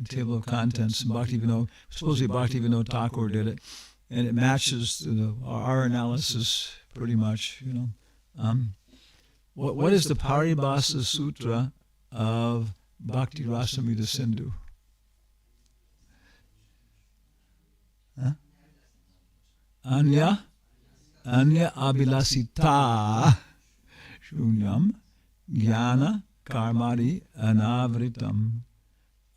the table of contents. Supposedly Bhaktivinoda Thakur did it, and it matches our analysis pretty much. What is the Paribhasa Sutra of Bhakti Rasamrita Sindhu? Anya abhilasita shunyam jnana karmari anavritam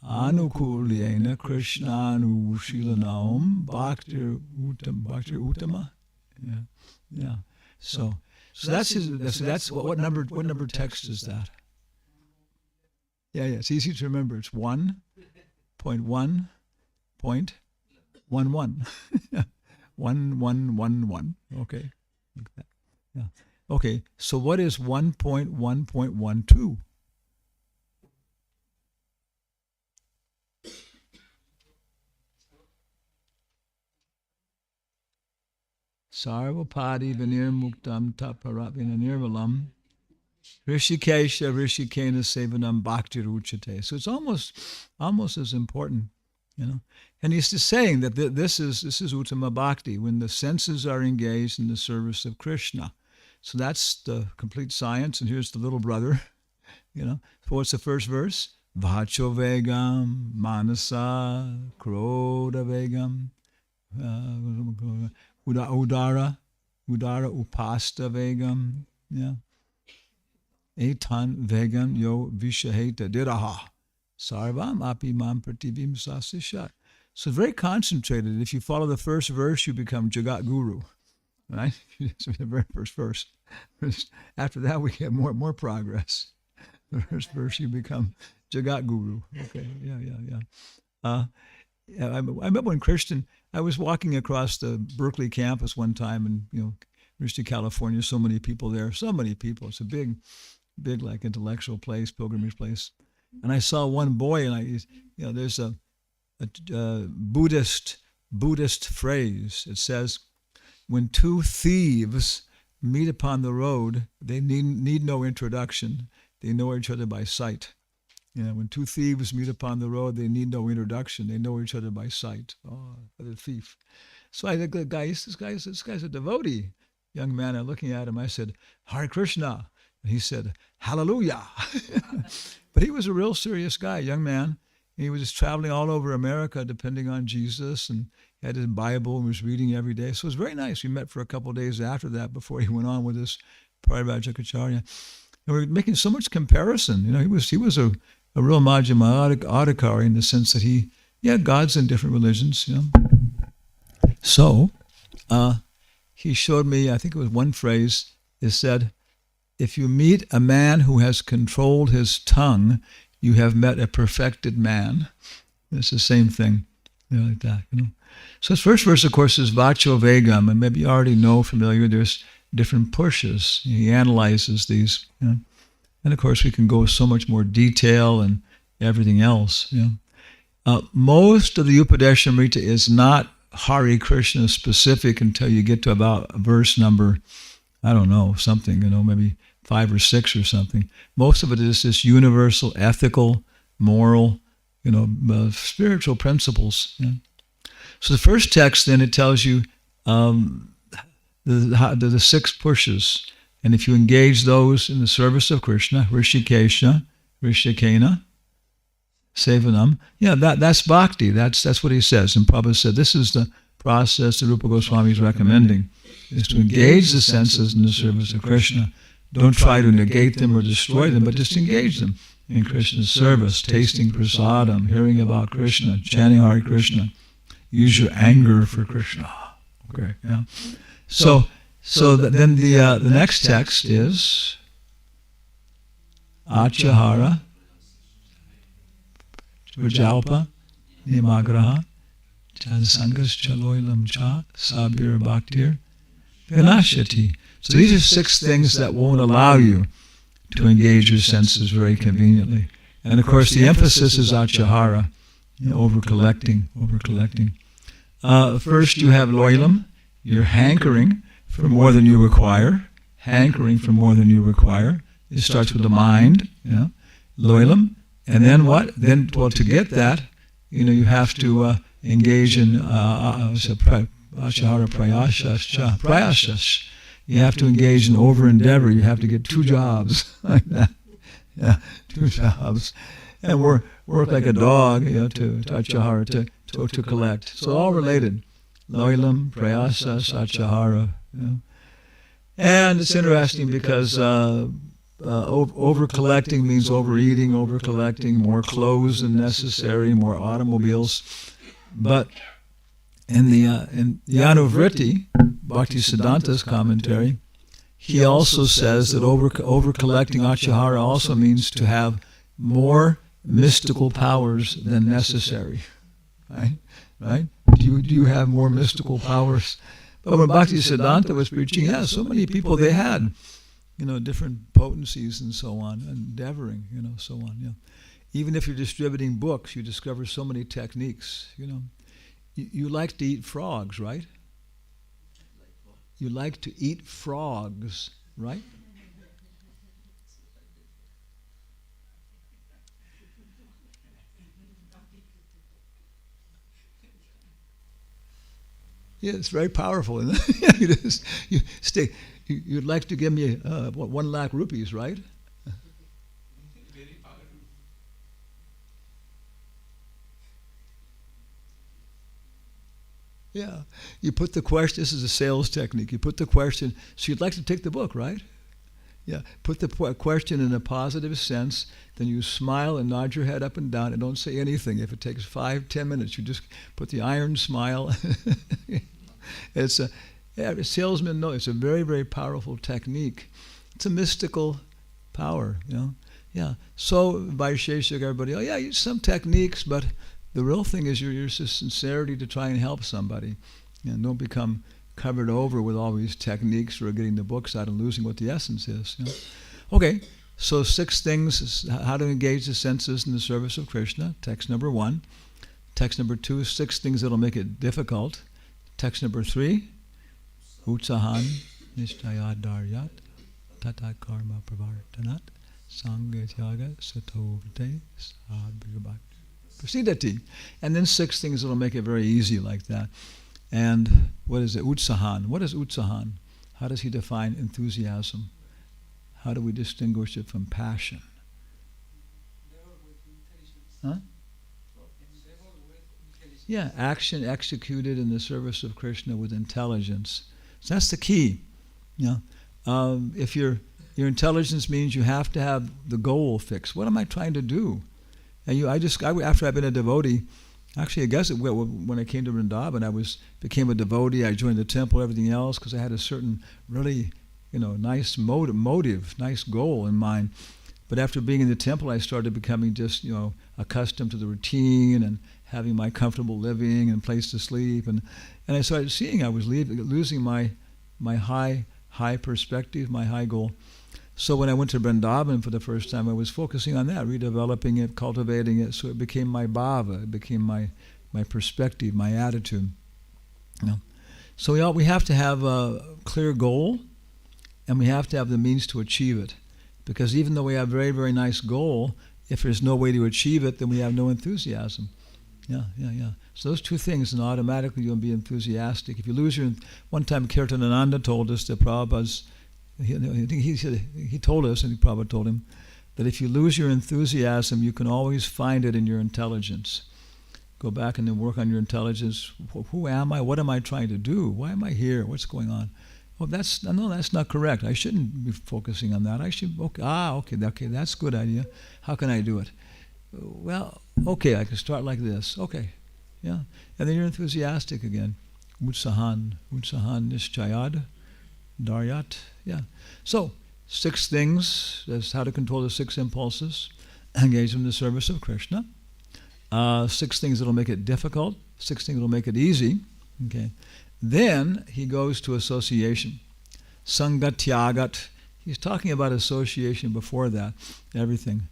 anukulyena krishnanushilanam bhaktir uttama. Yeah. So that's what number text is that? Yeah, it's easy to remember. It's 1.1.11. 1111. Okay. Like that. Yeah. Okay. So what is 1.1.12? Sarvapadi vinirmuktam taparavina nirvalam rishikesha rishikena sevanam bhakti ruchate. So it's almost as important, And he's just saying that this is Uttama Bhakti, when the senses are engaged in the service of Krishna. So that's the complete science. And here's the little brother, So what's the first verse? Vacho vegam, manasa, krodha vegam, udara upasta vegam, etan vegam yo vishaheta diraha, sarvam api mam prativim sasishat. So very concentrated. If you follow the first verse, you become Jagat Guru, right? It's the very first verse. After that, we get more progress. The first verse, you become Jagat Guru. Okay, yeah. I remember when I was walking across the Berkeley campus one time, and University of California, so many people there, so many people. It's a big like intellectual place, pilgrimage place. And I saw one boy, and there's a Buddhist phrase. It says, when two thieves meet upon the road, they need no introduction. They know each other by sight. When two thieves meet upon the road, they need no introduction. They know each other by sight. Oh, the thief. So I think this guy's a devotee. Young man, I'm looking at him, I said, Hare Krishna. And he said, Hallelujah. But he was a real serious guy, young man. He was just traveling all over America, depending on Jesus, and had his Bible and was reading every day. So it was very nice. We met for a couple of days after that before he went on with his Paribhajacharya. And we were making so much comparison. He was a real Madhyama Adhikari in the sense that he had gods in different religions. So he showed me, I think it was one phrase, it said, if you meet a man who has controlled his tongue, you have met a perfected man. It's the same thing, like that, So this first verse, of course, is Vacho Vegam, and maybe you already know, familiar, there's different pushes. He analyzes these, And of course, we can go with so much more detail and everything else, Most of the Upadeshamrita is not Hare Krishna specific until you get to about verse number, I don't know, something, maybe 5 or 6 or something. Most of it is this universal, ethical, moral, spiritual principles. So the first text, then, it tells you the 6 pushes. And if you engage those in the service of Krishna, Rishikesha, Rishikena, Sevanam, that's bhakti. That's what he says. And Prabhupada said, this is the process that Rupa Goswami is recommending, is to engage the senses in the service of Krishna. Don't try to negate them or destroy them, but just engage them in Krishna's service, tasting prasadam, hearing about Krishna, chanting Hare Krishna. Use your anger for Krishna. Okay, So then the next text is Achahara, Vajalpa, Nimagraha, Sangas Chaloilam Cha, Sabir Bhaktir, Vinashati. So these are 6 things that won't allow you to engage your senses very conveniently. And of course, the emphasis is Achahara, over-collecting. First, you have loilam, you're hankering for more than you require. It starts with the mind, loilam. And then what? To get that, you have to engage in achahara prayasas. You have to engage in over-endeavor. You have to get 2 jobs like that. Yeah, 2 jobs. And work like a dog, to achahara, to collect. So all related. Loilam, prayasas, achahara. And it's interesting because over-collecting means overeating, over-collecting, more clothes than necessary, more automobiles. But in the Anuvritti, Bhaktisiddhanta's commentary, he also says that over-collecting achahara also means to have more mystical powers than necessary. Right? Do you have more mystical powers? But when Bhaktisiddhanta was preaching, so many people they had, different potencies and so on, endeavoring, so on. Even if you're distributing books, you discover so many techniques. You like to eat frogs, right? You like to eat frogs, right? Yeah, it's very powerful. You'd like to give me 1 lakh rupees, right? Yeah. You put the question, this is a sales technique. You put the question, so you'd like to take the book, right? Yeah. Put the question in a positive sense, then you smile and nod your head up and down and don't say anything. If it takes 5-10 minutes, you just put the iron smile. It's salesmen know it's a very, very powerful technique. It's a mystical power, Yeah. So Vaisheshika, everybody, some techniques, but the real thing is your sincerity to try and help somebody. Don't become covered over with all these techniques for getting the books out and losing what the essence is. Okay, so 6 things, how to engage the senses in the service of Krishna, text number 1. Text number 2, 6 things that'll make it difficult. Text number 3, utsahan nishtayad daryat tata karma pravartanat sangha tyaga satovate sadbhagavat prasidati. And then 6 things that'll make it very easy like that. And what is it? Utsahan. What is utsahan? How does he define enthusiasm? How do we distinguish it from passion? Huh? Yeah, action executed in the service of Krishna with intelligence. So that's the key. If your intelligence means you have to have the goal fixed. What am I trying to do? And after I've been a devotee, actually I guess when I came to Vrindavan, became a devotee. I joined the temple, everything else, because I had a certain really, nice motive, nice goal in mind. But after being in the temple, I started becoming just, accustomed to the routine and having my comfortable living and place to sleep. And I started seeing I was losing my high perspective, my high goal. So when I went to Vrindavan for the first time, I was focusing on that, redeveloping it, cultivating it, so it became my bhava, it became my perspective, my attitude. So we have to have a clear goal, and we have to have the means to achieve it. Because even though we have a very, very nice goal, if there's no way to achieve it, then we have no enthusiasm. Yeah. So those 2 things, and automatically you'll be enthusiastic. If you lose one time Kirtanananda told us that Prabhupada's, he told us, and Prabhupada told him, that if you lose your enthusiasm, you can always find it in your intelligence. Go back and then work on your intelligence. Who am I? What am I trying to do? Why am I here? What's going on? Well, that's not correct. I shouldn't be focusing on that. I should, okay, that's a good idea. How can I do it? Well, okay, I can start like this. Okay, yeah. And then you're enthusiastic again. Utsahan nischayad daryat. Yeah. So, 6 things. That's how to control the 6 impulses. Engage them in the service of Krishna. 6 things that'll make it difficult. 6 things that'll make it easy. Okay. Then he goes to association. Sangatyagat. He's talking about association before that. Everything.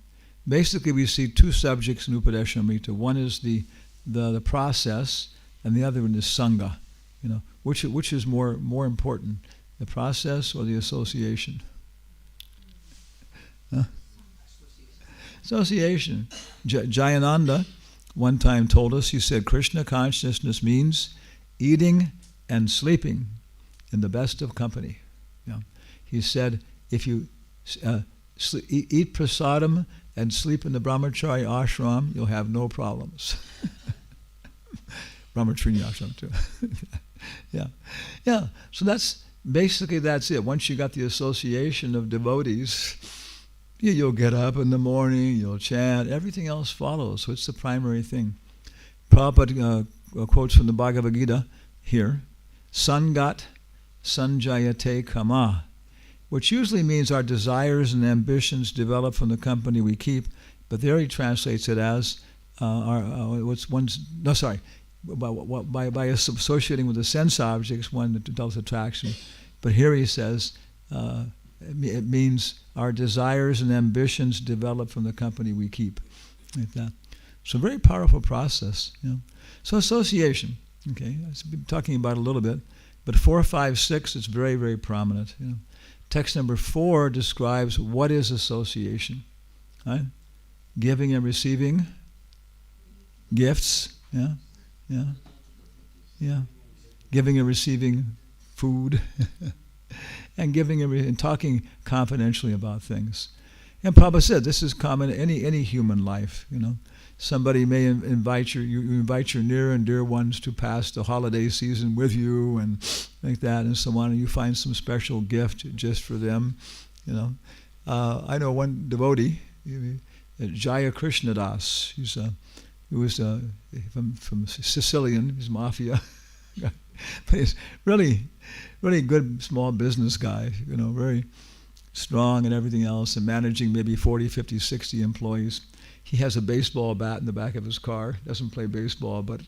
Basically, we see 2 subjects in Upadeshamrita. One is the process, and the other one is sangha. Which is more important, the process or the association? Huh? Association. Jayananda one time told us, he said, Krishna consciousness means eating and sleeping in the best of company. Yeah. He said, if you eat prasadam and sleep in the brahmachari ashram, you'll have no problems. Brahmachari ashram too. Yeah. Yeah. So that's it. Once you got the association of devotees, you'll get up in the morning, you'll chant, everything else follows. So it's the primary thing. Prabhupada quotes from the Bhagavad Gita here, Sangat Sanjayate Kama, which usually means our desires and ambitions develop from the company we keep, but there he translates it as by associating with the sense objects, one that develops attraction. But here he says it means our desires and ambitions develop from the company we keep, like that. So very powerful process. So association. Okay, I've been talking about it a little bit, but 4, 5, 6, it's very, very prominent. Text number 4 describes what is association. Right? Giving and receiving gifts. Yeah. Giving and receiving food, and giving and talking confidentially about things. And Prabhupada said this is common in any human life. Somebody may invite you invite your near and dear ones to pass the holiday season with you and like that and so on, and you find some special gift just for them. I know one devotee, Jaya Krishnadas. He was from Sicilian. He's mafia, but he's really, really good small business guy. Very strong and everything else, and managing maybe 40, 50, 60 employees. He has a baseball bat in the back of his car. Doesn't play baseball, but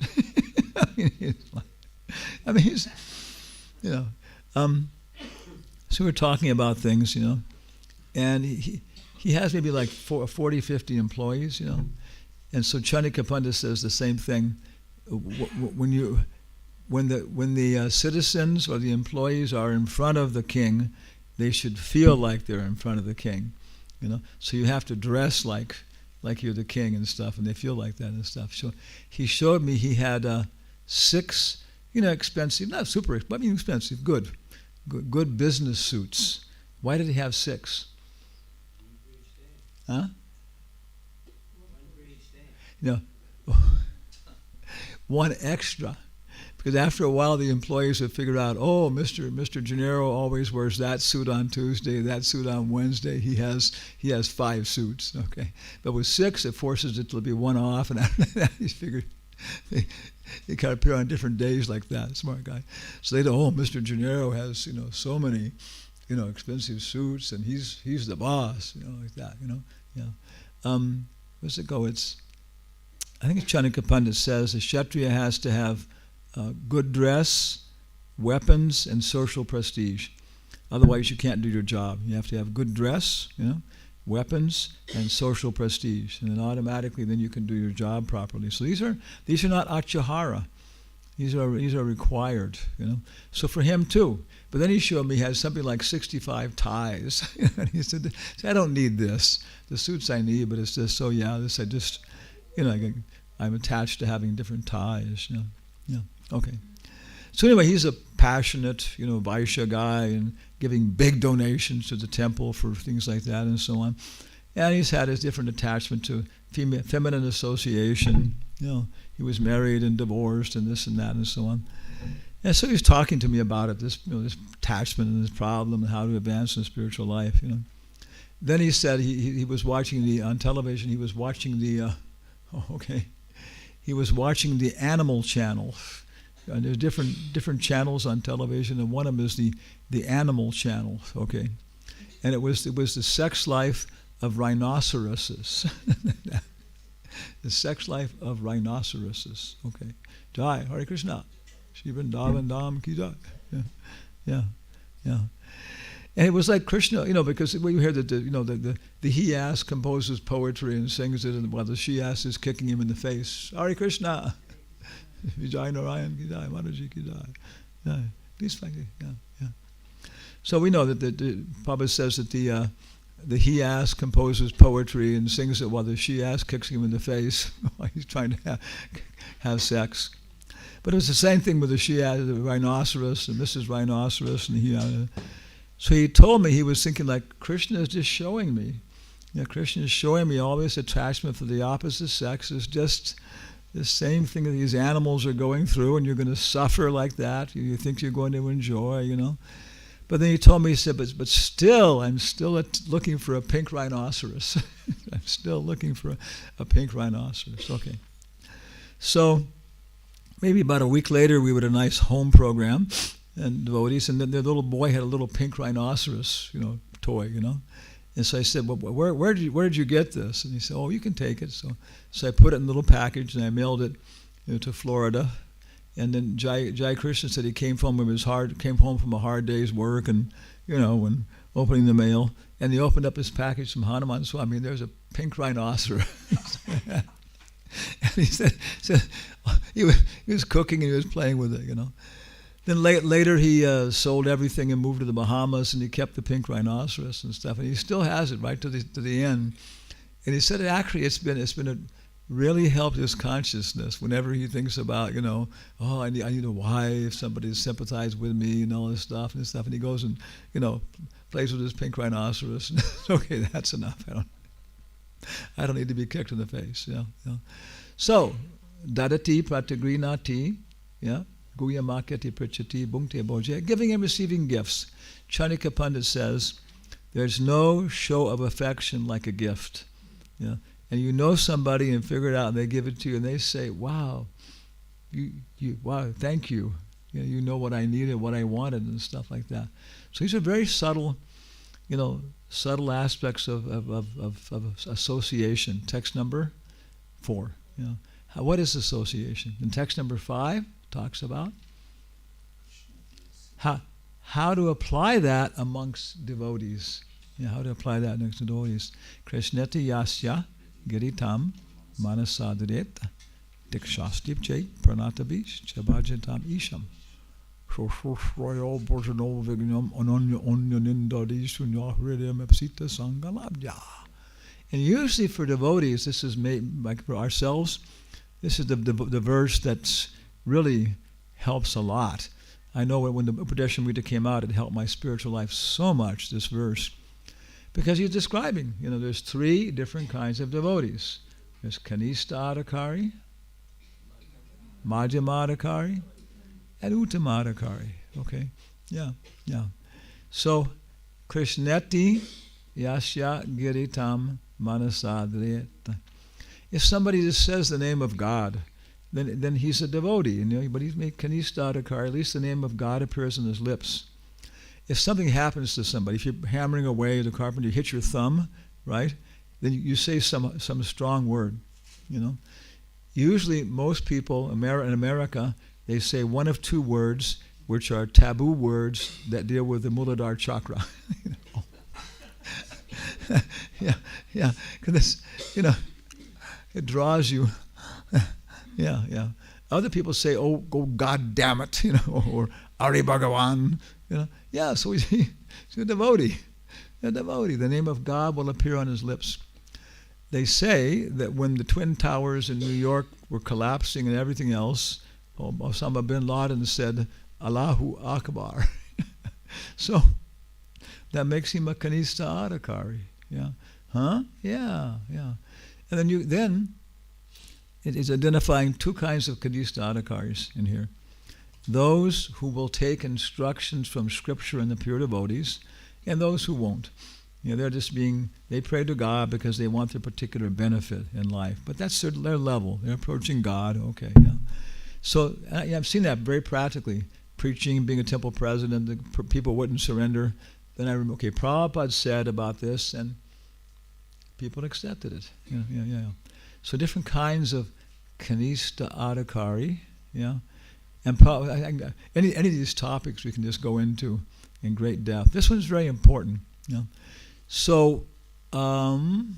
he's so we're talking about things, and he has maybe like 40, 50 employees, and so Chanika Pandit says the same thing. When the citizens or the employees are in front of the king, they should feel like they're in front of the king, So you have to dress like you're the king and stuff, and they feel like that and stuff. So he showed me he had 6, expensive, not super expensive, but expensive, good business suits. Why did he have 6? Huh? One extra. Because after a while, the employees have figured out, Mr. Gennaro always wears that suit on Tuesday, that suit on Wednesday. He has 5 suits, okay. But with 6, it forces it to be one off, and after that, he's figured they kind of appear on different days like that. Smart guy. So they know, Mr. Gennaro has so many, expensive suits, and he's the boss, like that, Yeah. Where's it go? I think it's Chanika Pandit says the Kshatriya has to have good dress, weapons, and social prestige. Otherwise, you can't do your job. You have to have good dress, weapons, and social prestige, and then automatically, then you can do your job properly. So these are not achahara. These are required, So for him too. But then he showed me he had something like 65 ties. And he said, I don't need this. The suits I need, but it's just this I just, I'm attached to having different ties. Yeah. Okay. So anyway, he's a passionate, Vaishya guy and giving big donations to the temple for things like that and so on. And he's had his different attachment to feminine association. He was married and divorced and this and that and so on. And so he's talking to me about it, this attachment and this problem and how to advance in spiritual life. Then he said he was watching on television. He was watching He was watching the Animal Channel. And there's different channels on television, and one of them is the Animal Channel, okay? And it was the sex life of rhinoceroses. The sex life of rhinoceroses, okay? Jai, Hare Krishna. Shri Vrindavan Dham Ki Jai. Yeah. And it was like Krishna, because when you hear that the he-ass composes poetry and sings it, and while the she-ass is kicking him in the face. Hare Krishna. Vijay Narayan Ki Jai, Maharaji Ki Jai. These factors, yeah. So we know that the Prabhupada says that the he-ass composes poetry and sings it while the she-ass kicks him in the face while he's trying to have sex. But it was the same thing with the she-ass, the rhinoceros and Mrs. Rhinoceros. And so he told me, he was thinking like, Krishna is just showing me. Krishna is showing me all this attachment for the opposite sex is just the same thing that these animals are going through, and you're going to suffer like that. You think you're going to enjoy, But then he told me, he said, but still, I'm still looking for a pink rhinoceros. I'm still looking for a pink rhinoceros. Okay. So maybe about a week later, we were at a nice home program, and devotees, and then the little boy had a little pink rhinoceros, toy, And so I said, well, where did you get this? And he said, oh, you can take it. So I put it in a little package, and I mailed it to Florida. And then Jai Krishna said he came home from a hard day's work, and when opening the mail, and he opened up his package from Hanuman Swami, and there's a pink rhinoceros. And he said he was cooking and he was playing with it, Then later he sold everything and moved to the Bahamas, and he kept the pink rhinoceros and stuff, and he still has it right to the end. And he said it's been really helped his consciousness whenever he thinks about, oh, I need a wife, somebody to sympathize with me, and all this stuff. And he goes and, plays with his pink rhinoceros. Okay, that's enough. I don't need to be kicked in the face. So, dadati pratagrinati, guyamakati prichati bhungte bhoje, giving and receiving gifts. Chanika Pandit says, there's no show of affection like a gift. And somebody and figure it out, and they give it to you, and they say, wow, wow, thank you. You know what I needed, what I wanted, and stuff like that. So these are very subtle, subtle aspects of association. Text number 4. What is association? And text number 5 talks about how to apply that amongst devotees. How to apply that amongst devotees. Krishneti yasya giritam manasadret dikshastip che pranatabish chabhajatam isham. And usually for devotees, this is like for ourselves, this is the verse that's really helps a lot. I know when the Upadeshamrita came out, it helped my spiritual life so much, this verse. Because he's describing, there's 3 different kinds of devotees. There's Kanista Adhikari, Madhyama Adhikari, and Uttama Adhikari. Okay? Yeah. So, Krishneti Yasya Giritam Manasadriyat. If somebody just says the name of God, then he's a devotee, but he's made Kanista Adhikari, at least the name of God appears on his lips. If something happens to somebody, if you're hammering away the carpenter, you hit your thumb, right? Then you say some strong word, Usually most people in America, they say one of 2 words, which are taboo words that deal with the Muladhara chakra. Yeah, because it draws you. Yeah. Other people say, oh God damn it, or Ari Bhagavan, Yeah, so he's a devotee. A devotee. The name of God will appear on his lips. They say that when the Twin Towers in New York were collapsing and everything else, Osama bin Laden said, Allahu Akbar. So that makes him a Kanista Adhikari. Yeah. Huh? Yeah. And then it is identifying 2 kinds of Kanista Adhikaris in here. Those who will take instructions from Scripture and the pure devotees, and those who won't. They're just they pray to God because they want their particular benefit in life. But that's their level. They're approaching God. Okay, yeah. So I've seen that very practically. Preaching, being a temple president, the people wouldn't surrender. Then I remember, okay, Prabhupada said about this, and people accepted it. Yeah. So different kinds of Kanista Adhikari, And any of these topics we can just go into in great depth. This one's very important. So, reading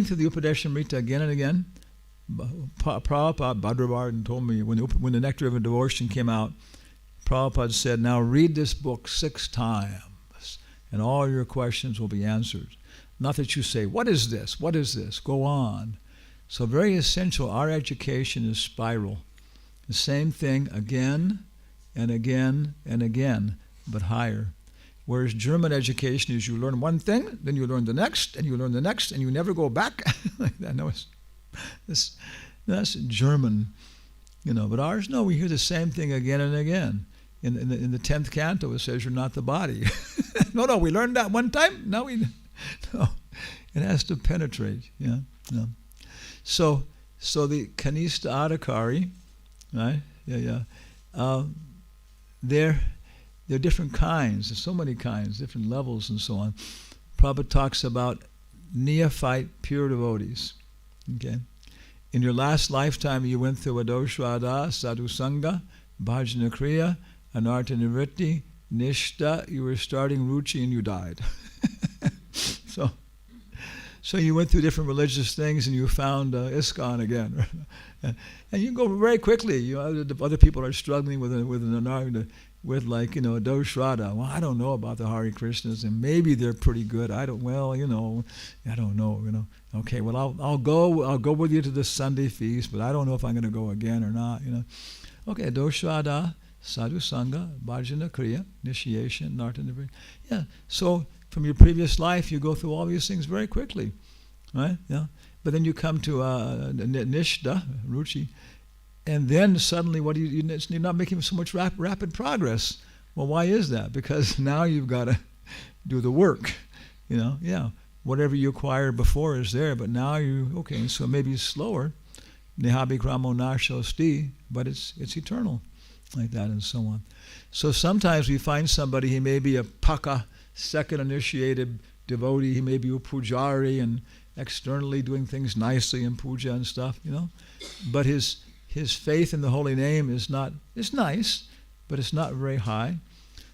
through the Upadeshamrita again and again, Prabhupada Bhadravardan told me when the Nectar of Devotion came out, Prabhupada said, now read this book 6 times. and all your questions will be answered. Not that you say, what is this? What is this? Go on. So very essential, our education is spiral. The same thing again and again and again, but higher. Whereas German education is you learn one thing, then you learn the next, and you learn the next, and you never go back. I know that's German, but ours, no, we hear the same thing again and again. In the 10th canto, it says you're not the body. No, we learned that one time. No, it has to penetrate. Yeah. So the Kanista Adhikari, right? They're different kinds. There's so many kinds, different levels, and so on. Prabhupada talks about neophyte pure devotees. Okay, in your last lifetime, you went through Adoshvada, Sadhusanga, Bhajana Kriya, Anartha Nivritti, Nishta. You were starting Ruchi and you died. So you went through different religious things and you found ISKCON again. And you go very quickly. Other people are struggling with Adoshvada. Well, I don't know about the Hare Krishnas, and maybe they're pretty good. I don't know. Okay, well, I'll go with you to the Sunday feast, but I don't know if I'm going to go again or not. Okay, Adoshvada, Sadhu Sangha, Bhajana Kriya, initiation, Narta Nivritti. Yeah. So from your previous life, you go through all these things very quickly, right? Yeah. But then you come to Nishta, Ruchi, and then suddenly, you're not making so much rapid progress. Well, why is that? Because now you've got to do the work. Yeah. Whatever you acquired before is there, but now so maybe it's slower. Nihabhikramo nashosti, but it's eternal, like that, and so on. So sometimes we find somebody, he may be a paka, second initiated devotee, he may be a pujari and externally doing things nicely in puja and stuff, but his faith in the holy name is nice, but it's not very high.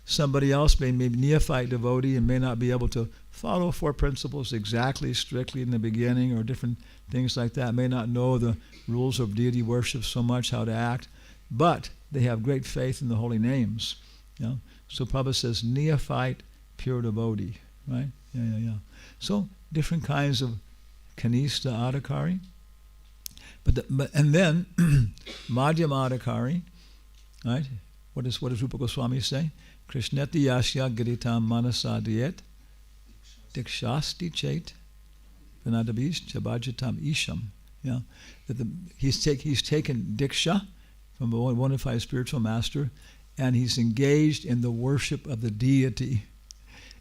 Somebody else may be neophyte devotee and may not be able to follow 4 principles exactly, strictly in the beginning, or different things like that, may not know the rules of deity worship so much, how to act, but they have great faith in the holy names. So Prabhupada says neophyte pure devotee, right? Yeah. So different kinds of Kanista Adhikari. And then Madhyama Adhikari, right? What does Rupa Goswami say? Krishneti yasya giritam manasadiet dikshasti chet vinadabish chabhajatam isham. Yeah, that he's taken diksha from a bona fide spiritual master, and he's engaged in the worship of the deity.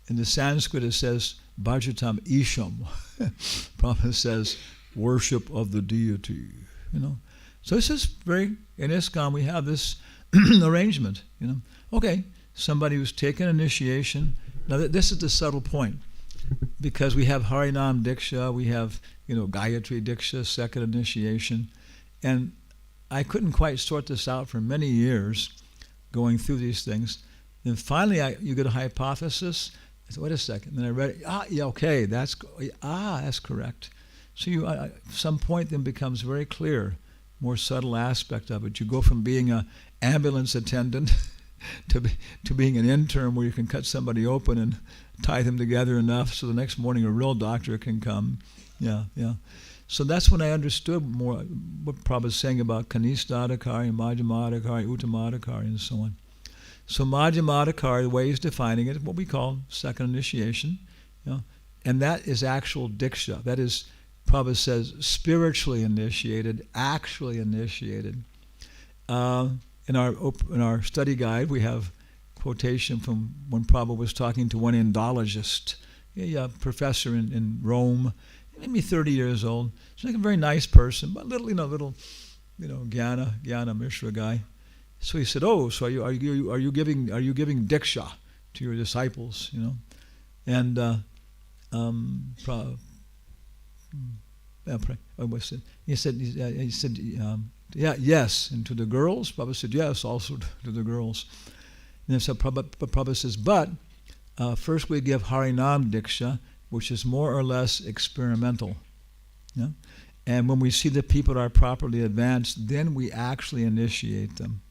In the Sanskrit it says bhajatam isham. Prabhupada says worship of the deity. So this is in ISKCON we have this arrangement. Okay, somebody who's taken initiation. Now this is the subtle point, because we have Harinam Diksha, we have Gayatri Diksha, second initiation, and I couldn't quite sort this out for many years, going through these things. Then finally you get a hypothesis. I said, wait a second. Then I read it. That's correct. So at some point then becomes very clear, more subtle aspect of it. You go from being an ambulance attendant to being an intern where you can cut somebody open and tie them together enough so the next morning a real doctor can come. Yeah. So that's when I understood more what Prabhupada is saying about Kanista Adhikari, Madhyama Adhikari, Uttama Adhikari, and so on. So Madhyama Adhikari, the way he's defining it, is what we call second initiation. And that is actual diksha. That is, Prabhupada says, spiritually initiated, actually initiated. In our study guide, we have quotation from when Prabhupada was talking to one Indologist, a professor in Rome, maybe 30 years old. He's like a very nice person, but little Jnana Mishra guy. So he said, so are you giving diksha to your disciples? And he said, yes. And to the girls, Prabhupada said, yes, also to the girls. And then so Prabhupada says, but first we give Harinam Diksha, which is more or less experimental. And when we see that people are properly advanced, then we actually initiate them.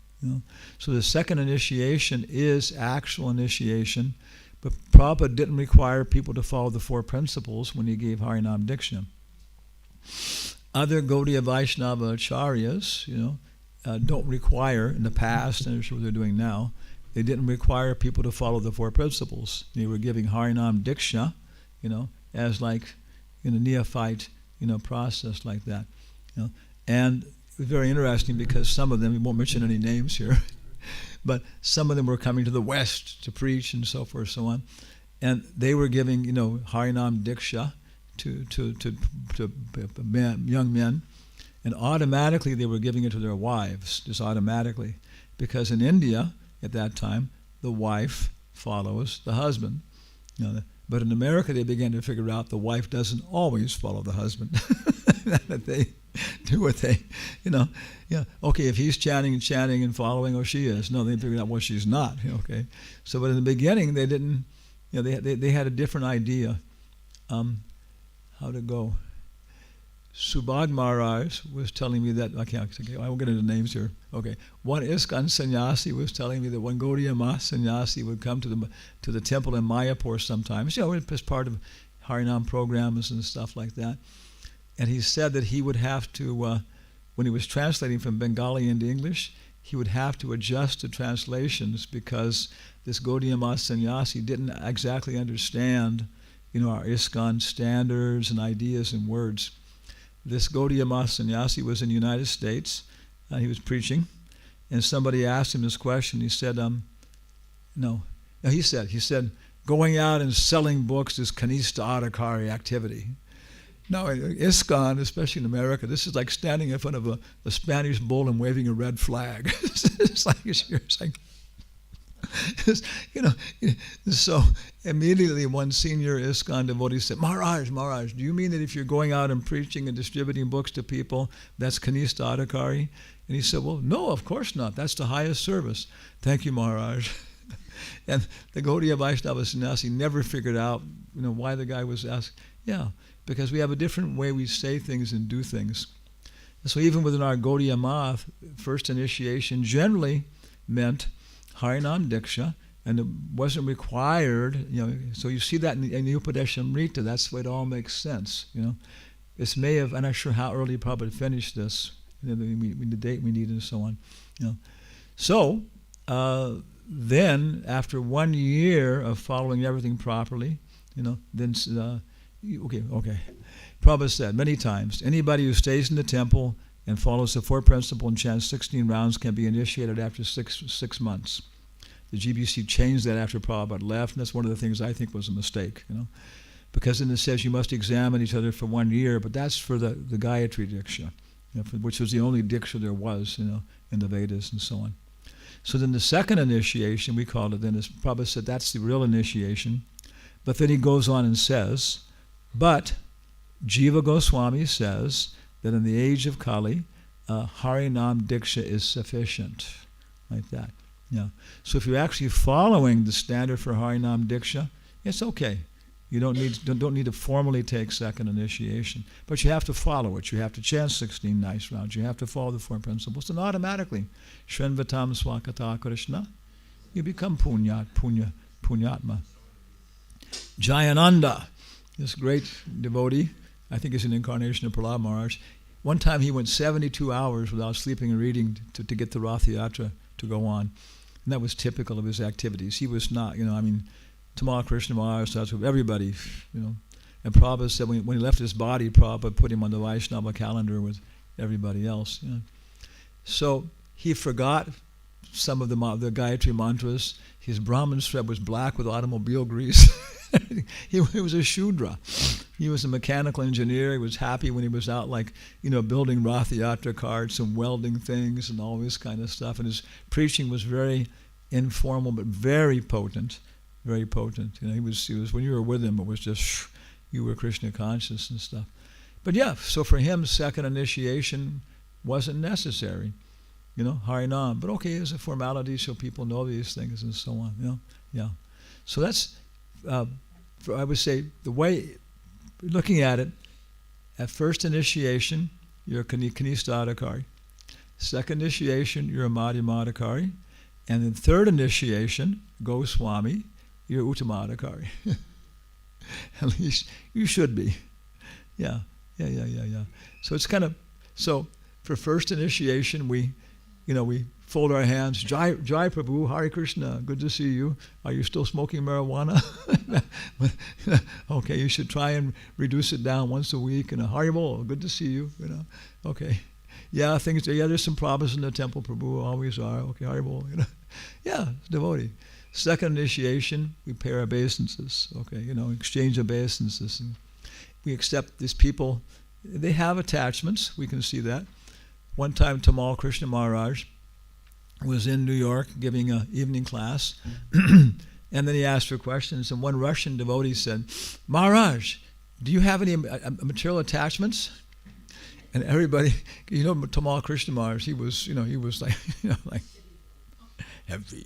So the second initiation is actual initiation, But Prabhupada didn't require people to follow the four principles when he gave Harinam Diksha. Other Gaudiya Vaishnava acharyas, don't require, in the past, and I'm sure what they're doing now, they didn't require people to follow the four principles. They were giving Harinam Diksha, as like in a neophyte, process like that. And it was very interesting because some of them, we won't mention any names here, but some of them were coming to the West to preach and so forth, so on. And they were giving, Harinam Diksha to young men, and automatically they were giving it to their wives, just automatically. Because in India, at that time, the wife follows the husband. But in America, they began to figure out the wife doesn't always follow the husband. That they do what they, okay, if he's chanting and following, or she is. No, they figured out, well, she's not, okay. So, but in the beginning, they didn't, they had a different idea how to go. Subhad Maharaj was telling me that, I won't get into names here. Okay, one ISKCON sannyasi was telling me that one Gaudiya Math sannyasi would come to the temple in Mayapur sometimes, as part of Harinam programs and stuff like that. And he said that he would have to, when he was translating from Bengali into English, he would have to adjust the translations because this Gaudiya Math sannyasi didn't exactly understand, our ISKCON standards and ideas and words. This Gaudiya Math sannyasi was in the United States. He was preaching, and somebody asked him this question. He said, no. He said, going out and selling books is kanista adhikari activity. Now, ISKCON, especially in America, this is like standing in front of a Spanish bull and waving a red flag. It's like so immediately one senior ISKCON devotee said, Maharaj, do you mean that if you're going out and preaching and distributing books to people, that's kanista adhikari? And he said, well, no, of course not. That's the highest service. Thank you, Maharaj. And the Gaudiya Vaishnava sannyasi never figured out, why the guy was asked. Yeah, because we have a different way we say things and do things. So even within our Gaudiya Math, first initiation generally meant Harinam Diksha, and it wasn't required, so you see that in the Upadeshamrita, that's the way it all makes sense, This may have, I'm not sure how early Prabhupada finished this, the date we need and so on, So, then, after 1 year of following everything properly, then, okay. Prabhupada said many times, anybody who stays in the temple and follows the four principles and chants 16 rounds can be initiated after six months. The GBC changed that after Prabhupada left, and that's one of the things I think was a mistake, because then it says you must examine each other for 1 year, but that's for the Gayatri Diksha, which was the only Diksha there was, in the Vedas and so on. So then the second initiation, we called it then, as Prabhupada said, that's the real initiation. But then he goes on and says, but Jiva Goswami says that in the age of Kali, Harinam Diksha is sufficient, like that. Yeah. So if you're actually following the standard for Harinam Diksha, it's okay. You don't need to formally take second initiation, but you have to follow it. You have to chant 16 nice rounds. You have to follow the four principles, and automatically, Shrenvatam Swakata Krishna, you become punyatma. Jayananda, this great devotee, I think is an incarnation of Prahlad Maharaj. One time he went 72 hours without sleeping and reading to get the Rath Yatra to go on. And that was typical of his activities. He was not, Tamal Krishna Maharaj, everybody, And Prabhupada said when he left his body, Prabhupada put him on the Vaishnava calendar with everybody else. So he forgot some of the Gayatri mantras. His Brahman sweat was black with automobile grease. He was a Shudra. He was a mechanical engineer. He was happy when he was out, building Rath Yatra carts and welding things and all this kind of stuff. And his preaching was very informal, but very potent, very potent. He was when you were with him, it was just you were Krishna conscious and stuff. But yeah, so for him, second initiation wasn't necessary. Harinam. But okay, as a formality, so people know these things and so on. Yeah. So that's. I would say the way, looking at it, at first initiation, you're a kanista adhikari. Second initiation, you're a madhyama adhikari. And then third initiation, Goswami, you're Uttamadhikari. At least you should be. Yeah. So it's kind of, so for first initiation, we fold our hands. Jai Prabhu, Hare Krishna, good to see you. Are you still smoking marijuana? Okay, you should try and reduce it down once a week. Hare Bol, good to see you. Okay. Yeah, there's some problems in the temple, Prabhu, always are. Okay, Hare Bol, Yeah, it's devotee. Second initiation, we pay our obeisances. Okay, exchange obeisances. And we accept these people. They have attachments. We can see that. One time, Tamal Krishna Maharaj was in New York giving an evening class, and then he asked for questions, and one Russian devotee said, Maharaj, do you have any material attachments? And everybody, Tamal Krishna Maharaj, he was like, like heavy,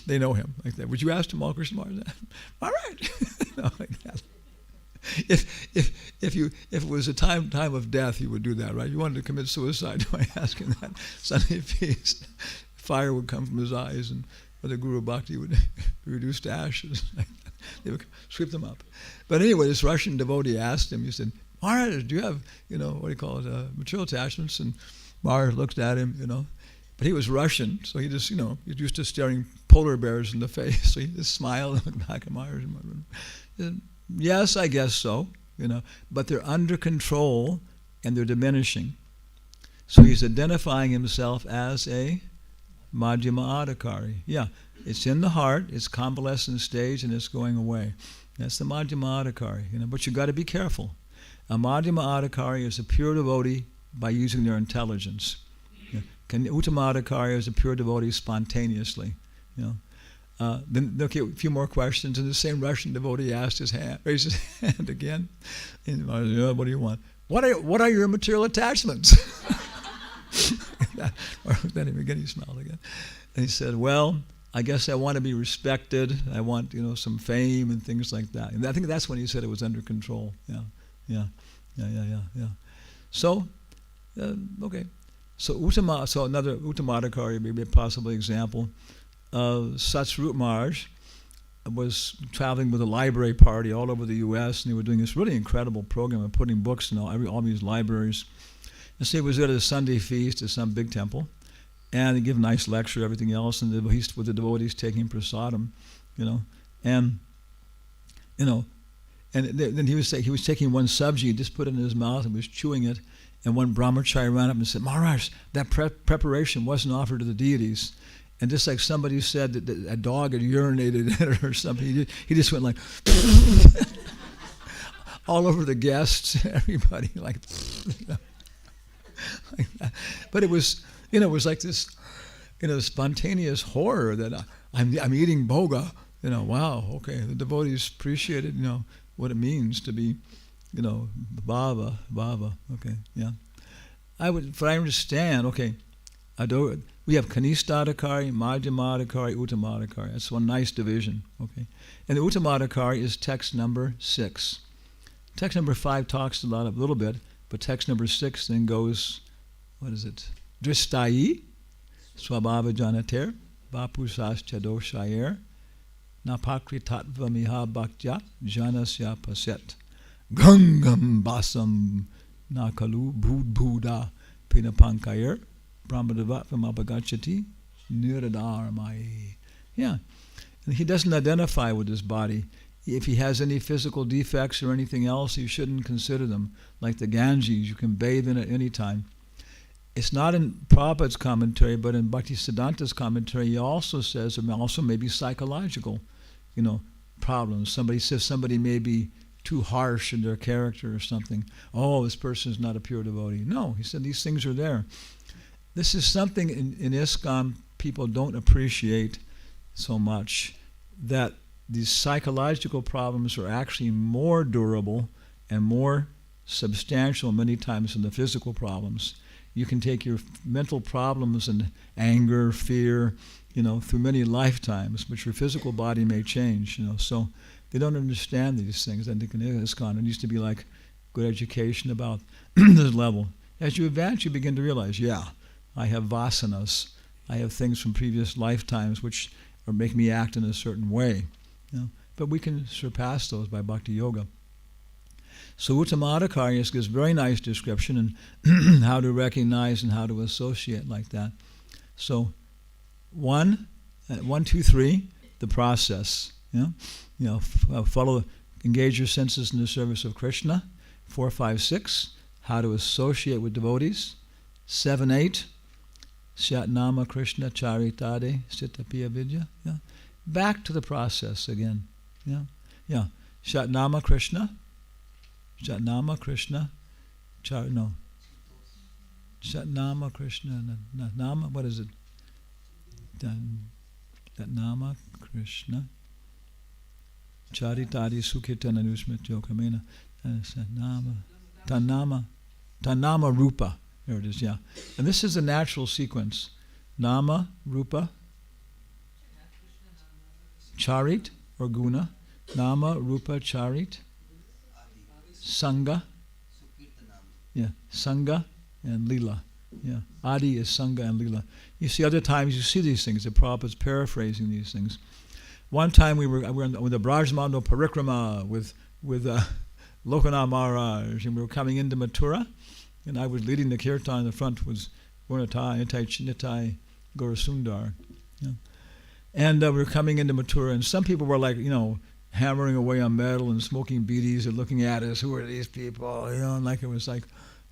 They know him like that. Would you ask Tamal Krishna Maharaj that? Maharaj, like that. If it was a time of death, he would do that, right? You wanted to commit suicide by asking that Sunday feast. Fire would come from his eyes, and the Guru Bhakti would be reduced to ashes. They would sweep them up. But anyway, this Russian devotee asked him. He said, "Maharaj, do you have material attachments?" And Maharaj looked at him, but he was Russian, so he just he's used to staring polar bears in the face. So he just smiled and looked back at Maharaj. He said, yes, I guess so, but they're under control and they're diminishing. So he's identifying himself as a Madhyama Adhikari. Yeah, it's in the heart, it's convalescent stage, and it's going away. That's the Madhyama Adhikari, but you've got to be careful. A Madhyama Adhikari is a pure devotee by using their intelligence. Uttama Adhikari is a pure devotee spontaneously, Then a few more questions, and the same Russian devotee raised his hand again. And what do you want? What are your material attachments? Then again he smiled again, and he said, "Well, I guess I want to be respected. I want some fame and things like that." And I think that's when he said it was under control. Yeah. So, okay. So another Uttamadhikari, maybe a possible example. Satsrup Maharaj was traveling with a library party all over the U.S., and they were doing this really incredible program of putting books in all these libraries. And so he was at a Sunday feast at some big temple, and they give a nice lecture, everything else, and with the devotees taking prasadam, and then he was taking one sabji, just put it in his mouth and was chewing it, and one brahmachari ran up and said, "Maharaj, that preparation wasn't offered to the deities." And just like somebody said that a dog had urinated in it or something, he just went like all over the guests, everybody like that. But it was, it was like this, spontaneous horror that I'm eating boga. Wow, okay, the devotees appreciated, what it means to be, bhava, okay, yeah. I understand, okay, we have Kanistha-adhikari, Madhyama-adhikari, Uttama-adhikari. That's one nice division, okay. And the Uttama-adhikari is text number 6. Text number 5 talks a little bit, but text number 6 then goes, what is it? Dristayi, Swabhava Janater, Vapusas Chadoshayer, Napakri Tattva Miha Bhaktya, Janasya Paset, Gangam Basam Nakalu Bhuda Pinapankayer, Brahmadavatvam Abhagachati, Niradharmai. Yeah. And he doesn't identify with his body. If he has any physical defects or anything else, you shouldn't consider them. Like the Ganges, you can bathe in it any time. It's not in Prabhupada's commentary, but in Bhaktisiddhanta's commentary, he also says there also may be psychological, problems. Somebody says somebody may be too harsh in their character or something. Oh, this person is not a pure devotee. No, he said these things are there. This is something in ISKCON people don't appreciate so much, that these psychological problems are actually more durable and more substantial many times than the physical problems. You can take your mental problems and anger, fear, through many lifetimes, but your physical body may change, So they don't understand these things. I think in ISKCON it used to be like good education about this level. As you advance, you begin to realize, I have vasanas. I have things from previous lifetimes which make me act in a certain way. But we can surpass those by bhakti yoga. So Uttamadhikaryas gives very nice description and how to recognize and how to associate like that. So 1, 2, 3, the process. Follow, engage your senses in the service of Krishna. 4, 5, 6, how to associate with devotees. 7, 8, Shatnama Krishna Charitade Sitapiya Vidya. Back to the process again. Shatnama Krishna. Shatnama Krishna. Shatnama Krishna. Nama, what is it? Shatnama Krishna. Charitadi Sukirtana Nusmrityo Kamena. Tanama Rupa. There it is, And this is a natural sequence. Nama, Rupa, Charit or Guna. Nama, Rupa, Charit. Sangha. Sangha and Lila. Adi is Sangha and Lila. You see, other times you see these things. The Prabhupada's paraphrasing these things. One time we were with the Brajmano Parikrama with Lokanath Maharaj, and we were coming into Mathura, and I was leading the kirtan. In the front was Varnatai, Nitai, Gaurasundar. And we were coming into Mathura, and some people were like, hammering away on metal and smoking beedis and looking at us. Who are these people? And like it was like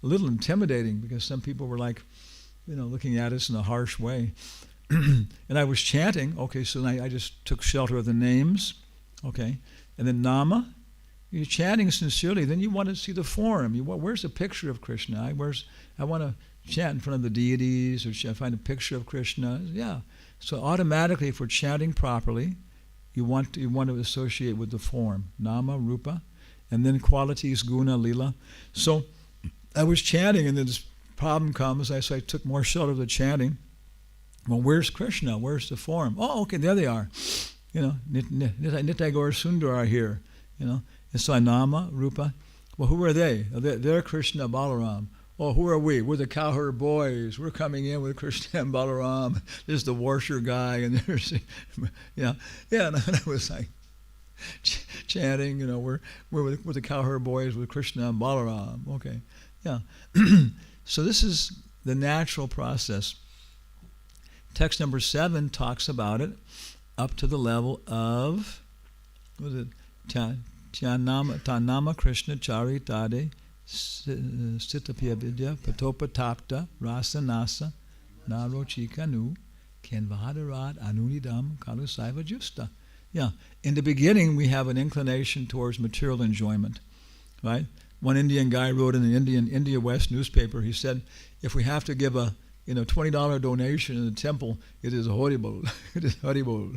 a little intimidating because some people were like, looking at us in a harsh way. And I was chanting. Okay, so I just took shelter of the names. Okay, and then Nama. You're chanting sincerely. Then you want to see the form. Where's the picture of Krishna? I want to chant in front of the deities or find a picture of Krishna. So automatically, if we're chanting properly, you want to associate with the form, Nama, Rupa, and then qualities, Guna, Lila. So I was chanting, and then this problem comes. So I took more shelter of the chanting. Well, where's Krishna? Where's the form? Oh, okay, there they are. Nitai Gaur Sundar are here. And so I Nama, Rupa. Well, who are they? They're Krishna, Balaram. Oh, who are we? We're the cowherd boys. We're coming in with Krishna and Balaram. There's the washer guy, and there's, And I was like chanting, we're with the cowherd boys with Krishna and Balaram. Okay, So this is the natural process. Text number 7 talks about it up to the level of, what is it? Tanama Krishna Charitade Sitapiya Vidya Patopa Tapta Rasa Nasa Narochika Nu Kenvadarat Anunidam Kalusaiva Justa. In the beginning we have an inclination towards material enjoyment. Right? One Indian guy wrote in the India West newspaper, he said, if we have to give a $20 donation in the temple, it is horrible. It is horrible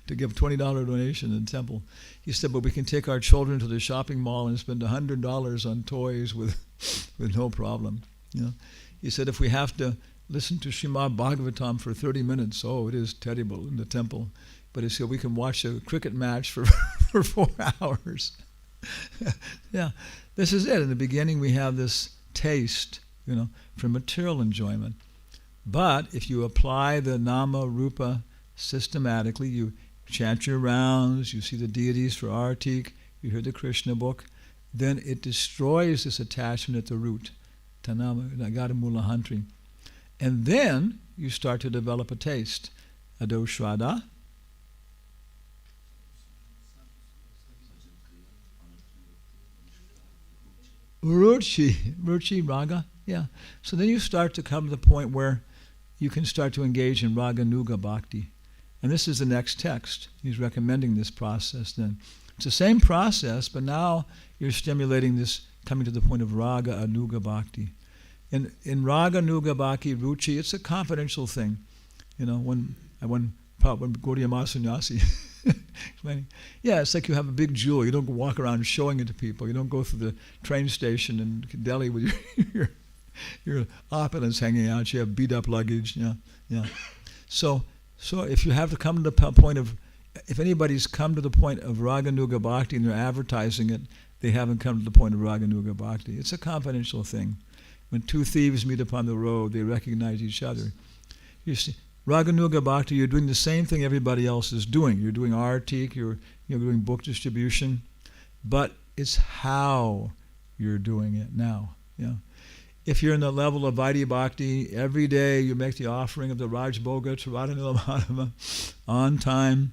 to give $20 donation in the temple. He said, but we can take our children to the shopping mall and spend $100 on toys with no problem. He said, if we have to listen to Srimad Bhagavatam for 30 minutes, it is terrible in the temple. But he said, we can watch a cricket match for 4 hours. This is it. In the beginning, we have this taste, for material enjoyment. But if you apply the Nama Rupa systematically, you chant your rounds, you see the deities for Artik, you hear the Krishna book, then it destroys this attachment at the root. Tanama Nagadamula Hantri. And then you start to develop a taste. Ado Shraddha. Ruchi, Raga. So then you start to come to the point where you can start to engage in Raga Nuga Bhakti. And this is the next text. He's recommending this process then. It's the same process, but now you're stimulating this, coming to the point of Raga Anuga Bhakti. In Raga Nuga Bhakti, Ruchi, it's a confidential thing. When Gaudiya Sannyasi explaining, it's like you have a big jewel. You don't walk around showing it to people. You don't go through the train station in Delhi with your opulence hanging out. You have beat up luggage. So if you have to come to the point of, if anybody's come to the point of Raganuga Bhakti and they're advertising it, they haven't come to the point of Raganuga Bhakti. It's a confidential thing. When 2 thieves meet upon the road, they recognize each other. You see, Raganuga Bhakti, you're doing the same thing everybody else is doing. You're doing artik, you're doing book distribution, but it's how you're doing it now. Yeah. If you're in the level of Vaidhi Bhakti, every day you make the offering of the Rajbhoga to Radhanila Madhava on time.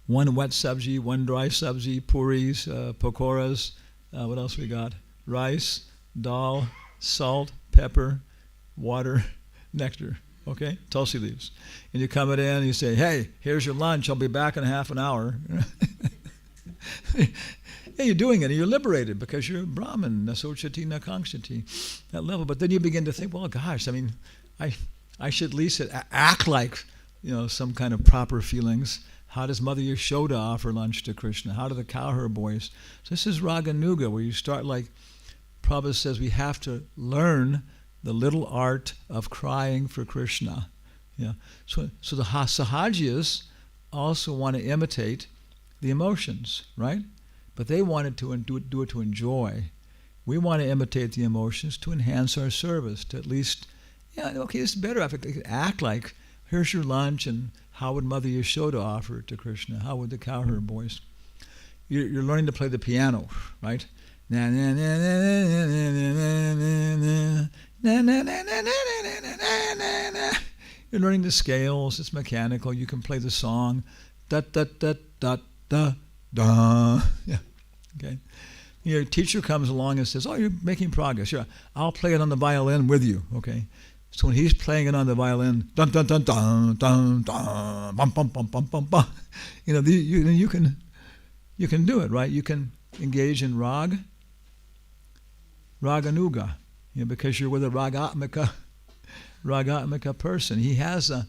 One wet sabji, one dry sabji, puris, pakoras, what else we got? Rice, dal, salt, pepper, water, nectar. Okay, tulsi leaves. And you come in and you say, hey, here's your lunch, I'll be back in half an hour. Yeah, you're doing it and you're liberated because you're a Brahmin, nasochati nakangshati, that level. But then you begin to think, well, gosh, I mean, I should at least act like, some kind of proper feelings. How does Mother Yashoda offer lunch to Krishna? How do the cowherd boys? So this is Raganuga, where you start like Prabhupada says, we have to learn the little art of crying for Krishna. Yeah. So the Sahajiyas also want to imitate the emotions, right? But they wanted to do it to enjoy. We want to imitate the emotions to enhance our service, to at least, okay, this is better. I could act like, here's your lunch, and how would Mother Yashoda offer it to Krishna? How would the cowherd boys? You're learning to play the piano, right? You're learning the scales. It's mechanical. You can play the song. Da da da da da da. Yeah. Okay. Your teacher comes along and says, "Oh, you're making progress. Sure, I'll play it on the violin with you." Okay. So when he's playing it on the violin, dun dun dun dun dun dun, bum bum bum bum bum bum, you can do it, right? You can engage in raganuga, because you're with a ragatmika person. He has a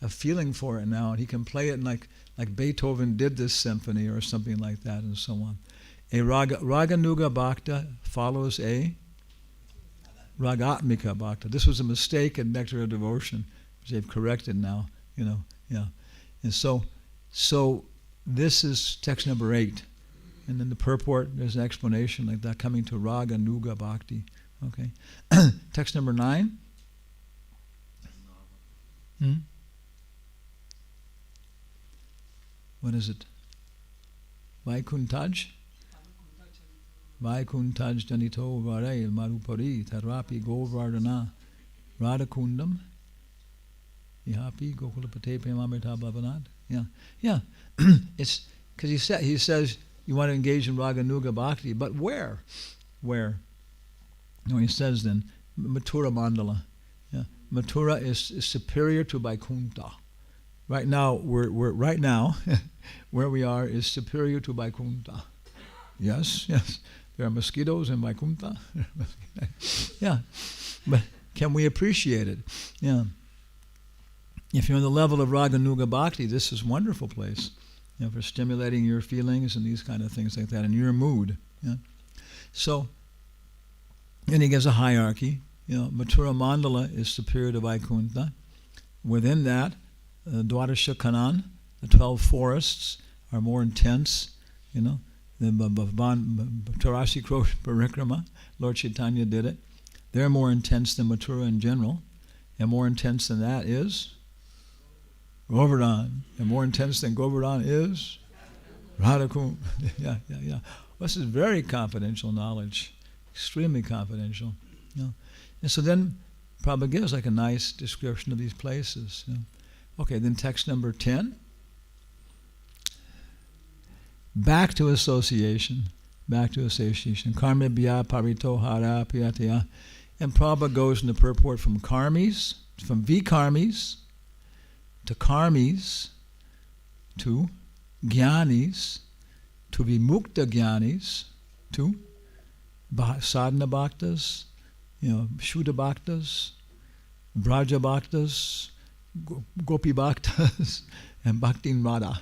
feeling for it now, and he can play it like Beethoven did this symphony or something like that, and so on. A raganuga bhakta follows a ragatmika bhakta. This was a mistake in Nectar of Devotion, which they've corrected now. Yeah. And so this is text number 8. And then the purport, there's an explanation like that, coming to Raganuga Bhakti. Okay. Text number 9. What is it? Vaikuntaj? Vaikuntaj Janito Varayil Marupari Tarapi Govardhana Radhakundam Ihapi Gokulapate Pemamita Bhavanad. Yeah. It's because he says you want to engage in Raganuga Bhakti, but where? No, he says then Mathura Mandala. Yeah. Mathura is superior to Vaikuntha. Right now we're where we are is superior to Vaikuntha. Yes. There are mosquitoes in Vaikuntha. Yeah. But can we appreciate it? Yeah. If you're on the level of Raganuga Bhakti, this is a wonderful place, for stimulating your feelings and these kind of things like that, and your mood. Yeah. So, and he gives a hierarchy. Mathura Mandala is superior to Vaikuntha. Within that, Dwadasha Kanan, the 12 forests, are more intense. The Tarasi Kro Parikrama, Lord Chaitanya did it. They're more intense than Mathura in general, and more intense than that is Govardhan, and more intense than Govardhan is Radhakund. Yeah. Well, this is very confidential knowledge, extremely confidential. And so then Prabhupada gives like a nice description of these places. Okay, then text number 10. Back to association. Karma bhya parito hara piyatya. And Prabhupada goes in the purport from karmis, from vikarmis, to karmis, to jnanis, to vimukta jnanis, to sadhana bhaktas, Shuddha bhaktas, Braja bhaktas, Gopi bhaktas, and Bhaktin Radha.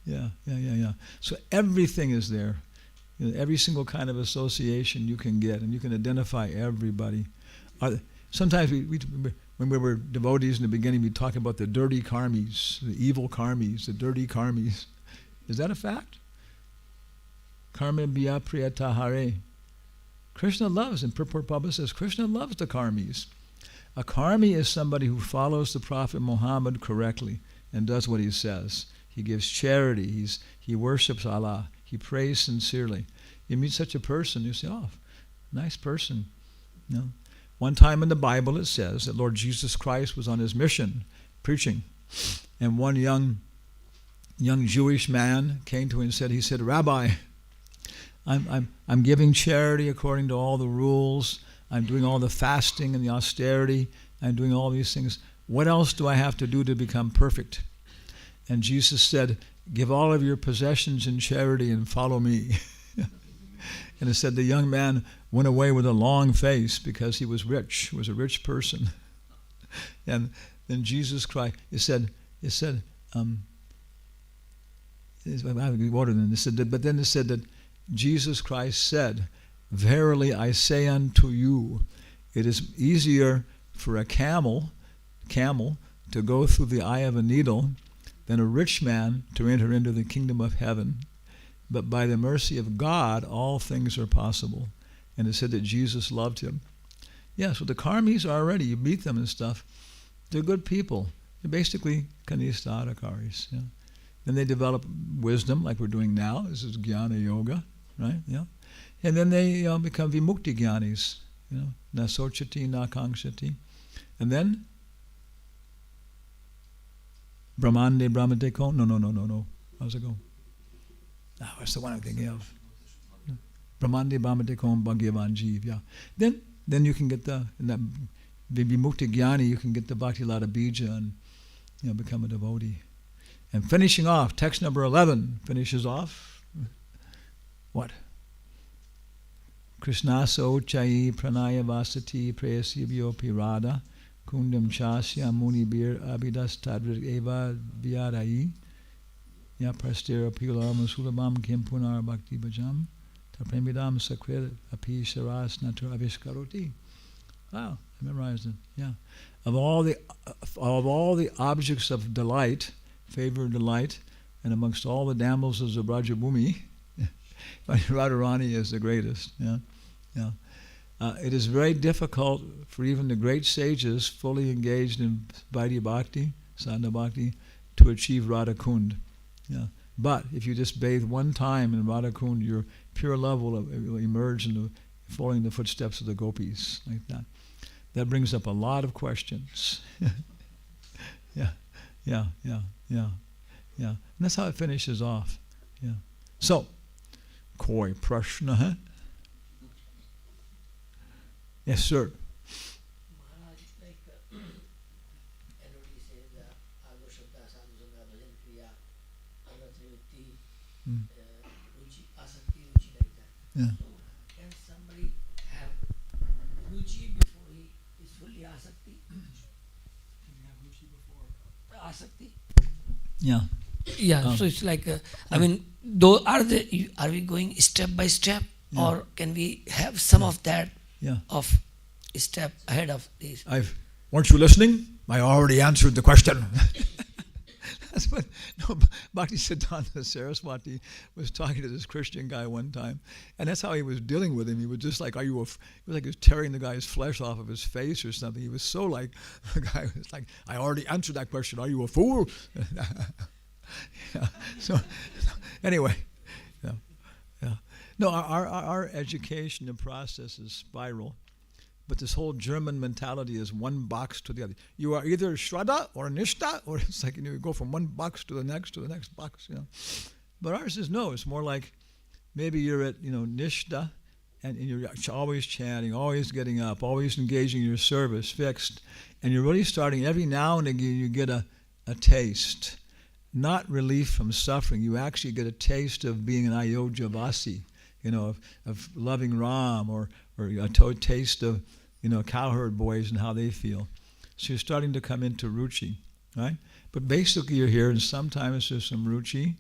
Yeah. So everything is there. Every single kind of association you can get, and you can identify everybody. Sometimes when we were devotees in the beginning, we talk about the dirty karmis, the evil karmis, the dirty karmis. Is that a fact? Karma bhya priyata hare. Krishna loves, and Purport Prabhupada says, Krishna loves the karmis. A karmi is somebody who follows the Prophet Muhammad correctly and does what he says. He gives charity. He worships Allah. He prays sincerely. You meet such a person, you say, oh, nice person. You know? One time in the Bible it says that Lord Jesus Christ was on his mission, preaching, and one young Jewish man came to him and he said, Rabbi, I'm giving charity according to all the rules. I'm doing all the fasting and the austerity. I'm doing all these things. What else do I have to do to become perfect? And Jesus said, give all of your possessions in charity and follow me. And it said the young man went away with a long face because he was rich, was a rich person. And then Jesus Christ, it said, but then it said that Jesus Christ said, verily I say unto you, it is easier for a camel to go through the eye of a needle than a rich man to enter into the kingdom of heaven. But by the mercy of God, all things are possible. And it said that Jesus loved him. Yeah, so the karmis are already, you meet them and stuff, they're good people. They're basically kanistadakaris. Yeah. Then they develop wisdom, like we're doing now. This is jnana yoga, right? Yeah. And then they become vimukti jnanis, na sochati, na kangshati. And then brahmande brahmate kon. No. How's it go? No, that's the one I'm thinking of. Brahmande brahmate kon bhagyavan jeev. Yeah. Then you can get the vimukti jnani. You can get the bhakti lata bija and become a devotee. And finishing off, text number 11 finishes off. What? Krishnasa ochai pranaya vasati prayasibhyo pirada kundam chasya munibir abidas tadrit eva vyadai ya prastira pilar musulabam kim punar bhakti bhajam tapremidam sakrit api saras natur avishkaroti. Wow, I memorized it. Yeah. Of all the objects of delight, favor and delight, and amongst all the damsels of Brajabhumi, Radharani is the greatest. Yeah. It is very difficult for even the great sages fully engaged in Vaidya Bhakti, Sadhana Bhakti, to achieve Radha Kund. Yeah. But if you just bathe one time in Radha Kund, your pure love will emerge into following the footsteps of the gopis, like that. That brings up a lot of questions. Yeah. And that's how it finishes off. Yeah. So, koi prashna, huh? Yes, sir. Maharaj, like, already said, Agro Shabda, Sadhu Sangha, Bhajan Kriya, Anvatriviti, Ruchi, Asakti, Ruchi, like that. Yeah. So, can somebody have Ruchi before he is fully Asakti? Can you have Ruchi before Asakti? Yeah. Yeah, so it's like, I mean, though are we going step by step, or can we have some of that of step ahead of this? Weren't you listening? I already answered the question. That's what Bhaktisiddhanta Saraswati was talking to this Christian guy one time, and that's how he was dealing with him. He was just like, he was like he was tearing the guy's flesh off of his face or something. He was so like, the guy was like, I already answered that question. Are you a fool? Yeah. So anyway, yeah. No, our education and process is spiral, but this whole German mentality is one box to the other. You are either Shraddha or Nishta, or it's like you go from one box to the next box. But ours is no. It's more like maybe you're at Nishta, and you're always chanting, always getting up, always engaging in your service, fixed, and you're really starting. Every now and again, you get a taste. Not relief from suffering. You actually get a taste of being an Ayodhyavasi, of loving Ram, or a taste of, cowherd boys and how they feel. So you're starting to come into ruchi, right? But basically you're here, and sometimes there's some ruchi,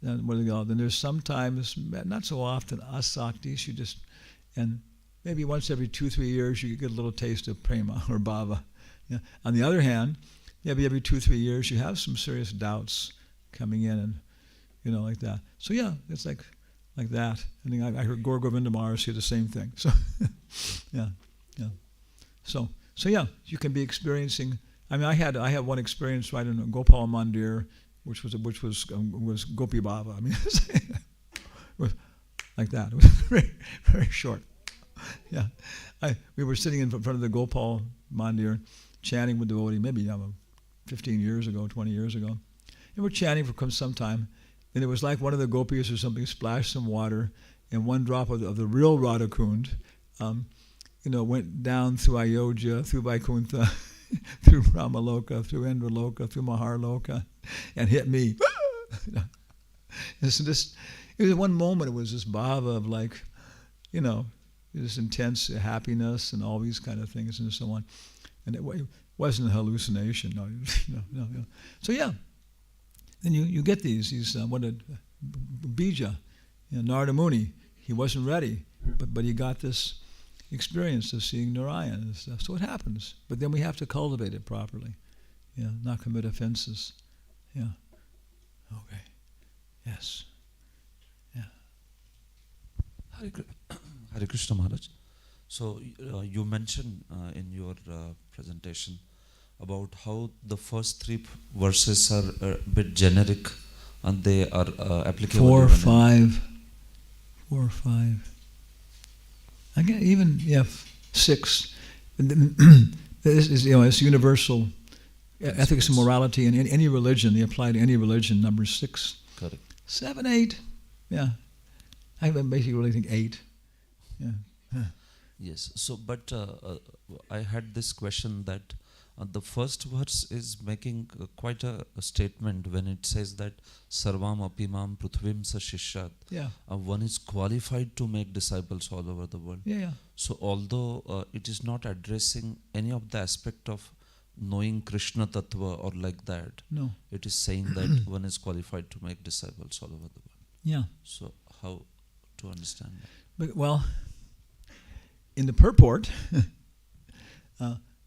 then there's sometimes, not so often, asakti. And maybe once every 2-3 years you get a little taste of prema or bhava. Yeah. On the other hand, maybe every 2-3 years you have some serious doubts coming in, and like that. So yeah, it's like that. I heard Gaur Govinda Maharaj say the same thing. So yeah. So So yeah, you can be experiencing. I mean, I had one experience right in Gopal Mandir, which was Gopi Baba. I mean, it was like that. It was very, very short. Yeah, we were sitting in front of the Gopal Mandir, chanting with devotee, maybe 15 years ago, 20 years ago, and we're chanting for some time, and it was like one of the gopis or something splashed some water, and one drop of the real Radhakund, went down through Ayodhya, through Vaikuntha, through Brahmaloka, through Indraloka, through Maharloka, and hit me. It was one moment. It was this bhava of like, this intense happiness and all these kind of things and so on, and it wasn't a hallucination. No. So yeah, then you get these Bija, Narada Muni. He wasn't ready, but he got this experience of seeing Narayana and stuff. So it happens, but then we have to cultivate it properly. Yeah, not commit offenses. Yeah. Okay. Yes. Yeah. Hare Krishna Maharaj. So you mentioned in your presentation about how the first three verses are a bit generic and they are applicable. 4, 5. Again, even 6. This is it's universal ethics and morality in any religion. They apply to any religion. Number 6. Correct. 7, 8. Yeah, I basically really think 8. Yeah. Yes. So, but I had this question that the first verse is making quite a statement when it says that Sarvam Apimam Prithvim Sa Shishyat. Yeah. One is qualified to make disciples all over the world. Yeah. So, although it is not addressing any of the aspect of knowing Krishna Tattva or like that, no, it is saying that one is qualified to make disciples all over the world. Yeah. So, how to understand that? But, well, in the purport,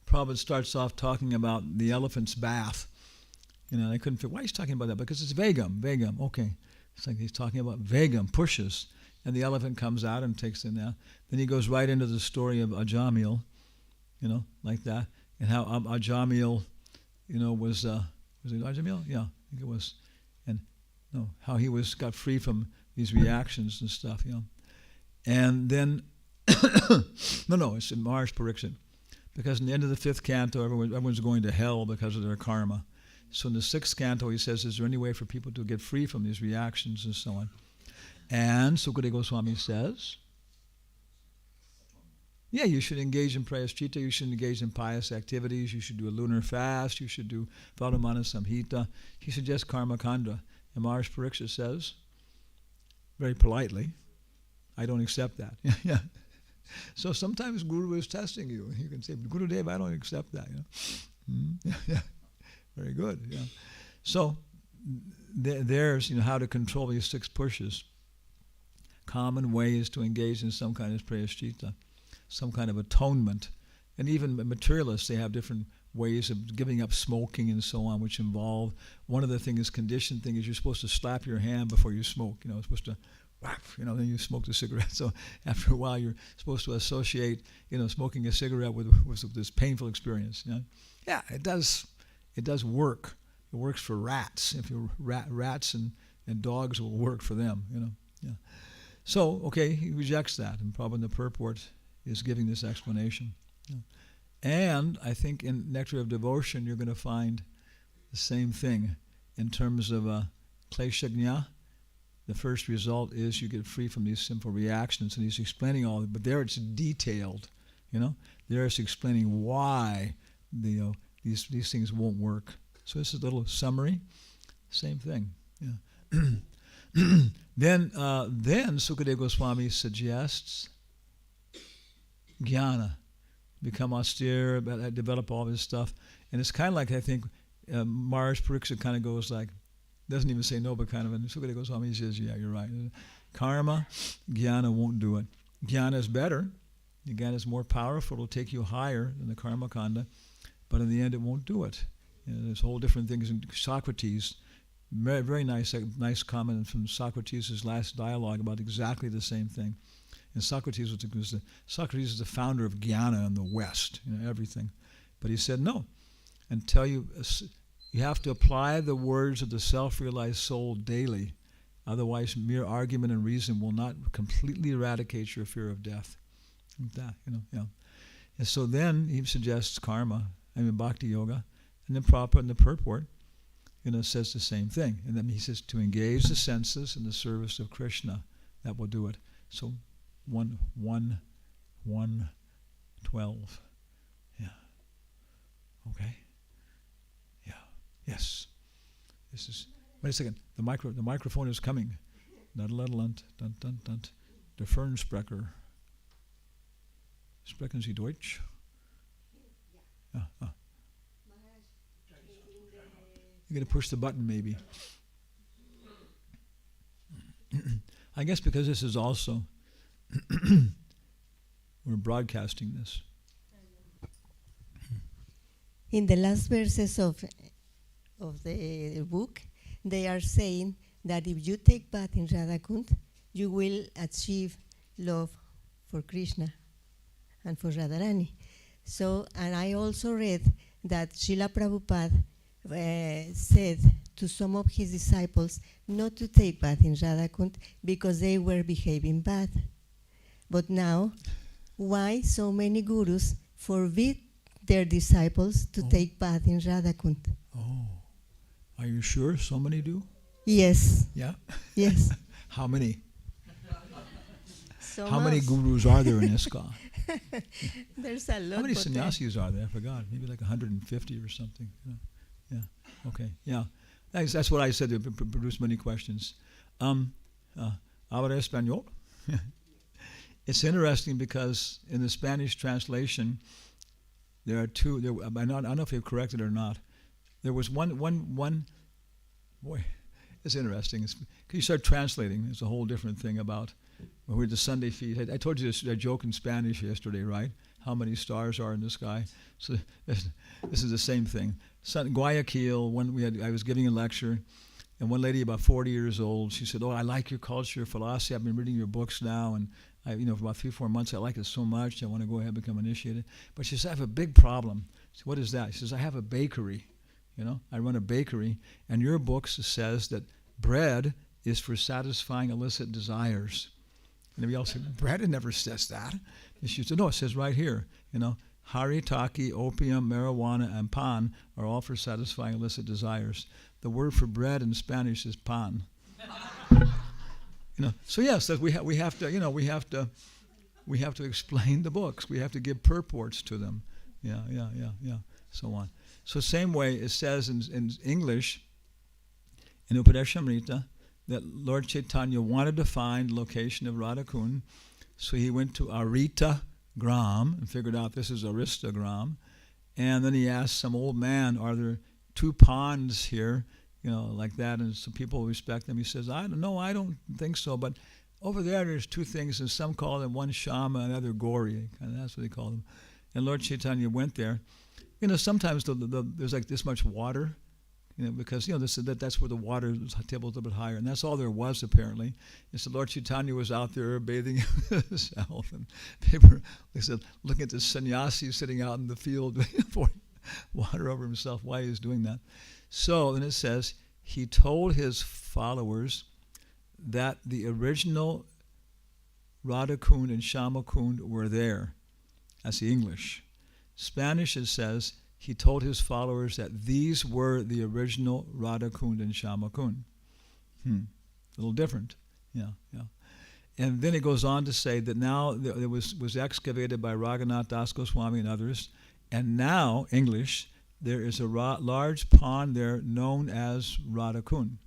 Prabhupada starts off talking about the elephant's bath. I couldn't figure why he's talking about that, because it's Vegam. Okay. It's like he's talking about Vegam, pushes, and the elephant comes out and takes it now. Then he goes right into the story of Ajamil, like that, and how Ajamil, was it Ajamil? Yeah, I think it was. And how he got free from these reactions and stuff, And then, it's in Maharaj-Pariksit. Because in the end of the 5th canto, everyone's going to hell because of their karma. So in the 6th canto, he says, is there any way for people to get free from these reactions and so on? And Sukadeva Goswami says, yeah, you should engage in prayaschitta, you should engage in pious activities, you should do a lunar fast, you should do Vadamana Samhita. He suggests karma kanda. And Maharaj Pariksit says, very politely, I don't accept that. Yeah. So sometimes Guru is testing you. You can say, Gurudev, I don't accept that. Yeah. Very good. Yeah. So there's how to control these 6 pushes. Common way is to engage in some kind of prayaschitta, some kind of atonement. And even materialists, they have different ways of giving up smoking and so on, which involve, one of the things, conditioned thing is you're supposed to slap your hand before you smoke. It's supposed to then you smoke the cigarette. So after a while, you're supposed to associate, smoking a cigarette with this painful experience. Yeah, it does work. It works for rats. If you rats and dogs will work for them. Yeah. So okay, he rejects that, and probably in the purport is giving this explanation. Yeah. And I think in Nectar of Devotion, you're going to find the same thing in terms of kleshagnya. The first result is you get free from these simple reactions, and he's explaining all of it, but there it's detailed, There it's explaining why these things won't work. So this is a little summary, same thing. Yeah. Then Sukadeva Goswami suggests jnana, become austere, develop all this stuff, and it's kind of like, I think Maharaj Pariksit kind of goes like, doesn't even say no, but kind of, and Sukadeva Goswami says, yeah, you're right. Karma, jnana won't do it. Jnana is better. Jnana is more powerful. It'll take you higher than the karma kanda, but in the end, it won't do it. There's whole different things in Socrates. Very, very nice comment from Socrates' last dialogue about exactly the same thing. And Socrates was the founder of Jnana in the West, everything. But he said, no, until you have to apply the words of the self-realized soul daily. Otherwise, mere argument and reason will not completely eradicate your fear of death. And so then he suggests karma, bhakti yoga, and then Prabhupada in the purport, says the same thing. And then he says to engage the senses in the service of Krishna. That will do it. So 1:12. Yeah. Okay. Yeah. Yes. This is. Wait a second. The microphone is coming. Dun. Der Fernsprecher. Sprechen Sie Deutsch? Yeah. You're going to push the button, maybe. I guess because this is also, we're broadcasting this. In the last verses of the book, they are saying that if you take bath in Radhakund, you will achieve love for Krishna and for Radharani. So, and I also read that Srila Prabhupada said to some of his disciples not to take bath in Radhakund because they were behaving bad. But now, why so many gurus forbid their disciples to take bath in Radhakund? Oh, are you sure so many do? Yes. Yeah? Yes. How many? So How many gurus are there in ISKCON? There's a lot. How many sannyasis are there? I forgot. Maybe like 150 or something. Yeah. Okay. Yeah. That's what I said to produce many questions. Habla español? It's interesting because in the Spanish translation, there are two. I don't know if you've corrected or not. There was one. Boy, it's interesting. Because you start translating, it's a whole different thing about. We're the Sunday feast. I told you this joke in Spanish yesterday, right? How many stars are in the sky? So this is the same thing. Guayaquil. I was giving a lecture, and one lady about 40 years old. She said, "Oh, I like your culture, your philosophy. I've been reading your books now, and for about 3-4 months, I like it so much. I want to go ahead and become initiated." But she said, "I have a big problem." I said, "What is that?" She says, "I have a bakery. I run a bakery, and your book says that bread is for satisfying illicit desires." And we all said, "Bread, it never says that." And she said, "No, it says right here, haritaki, opium, marijuana, and pan are all for satisfying illicit desires. The word for bread in Spanish is pan." So yes, that we have to explain the books. We have to give purports to them. Yeah. So on. So same way it says in English, in Upadeshamrita, that Lord Chaitanya wanted to find the location of Radhakund, so he went to Arita Gram and figured out this is Arista Gram, and then he asked some old man, "Are there 2 ponds here?" Like that, and some people respect them. He says, "I don't know, I don't think so, but over there's 2 things, and some call them one Shama and another Gauri, and that's what they call them." And Lord Chaitanya went there. Sometimes there's like this much water. Because that's where the water table is a little bit higher, and that's all there was apparently. And so Lord Chaitanya was out there bathing himself, and they said, looking at the sannyasi sitting out in the field pouring water over himself while he was doing that. So then it says he told his followers that the original Radhakund and Shyamakund were there. That's the English. Spanish it says he told his followers that these were the original Radhakund and Shyamakund. A little different. Yeah. And then it goes on to say that now it was excavated by Raghunath Das Goswami and others, and now, English, there is a large pond there known as Radhakund.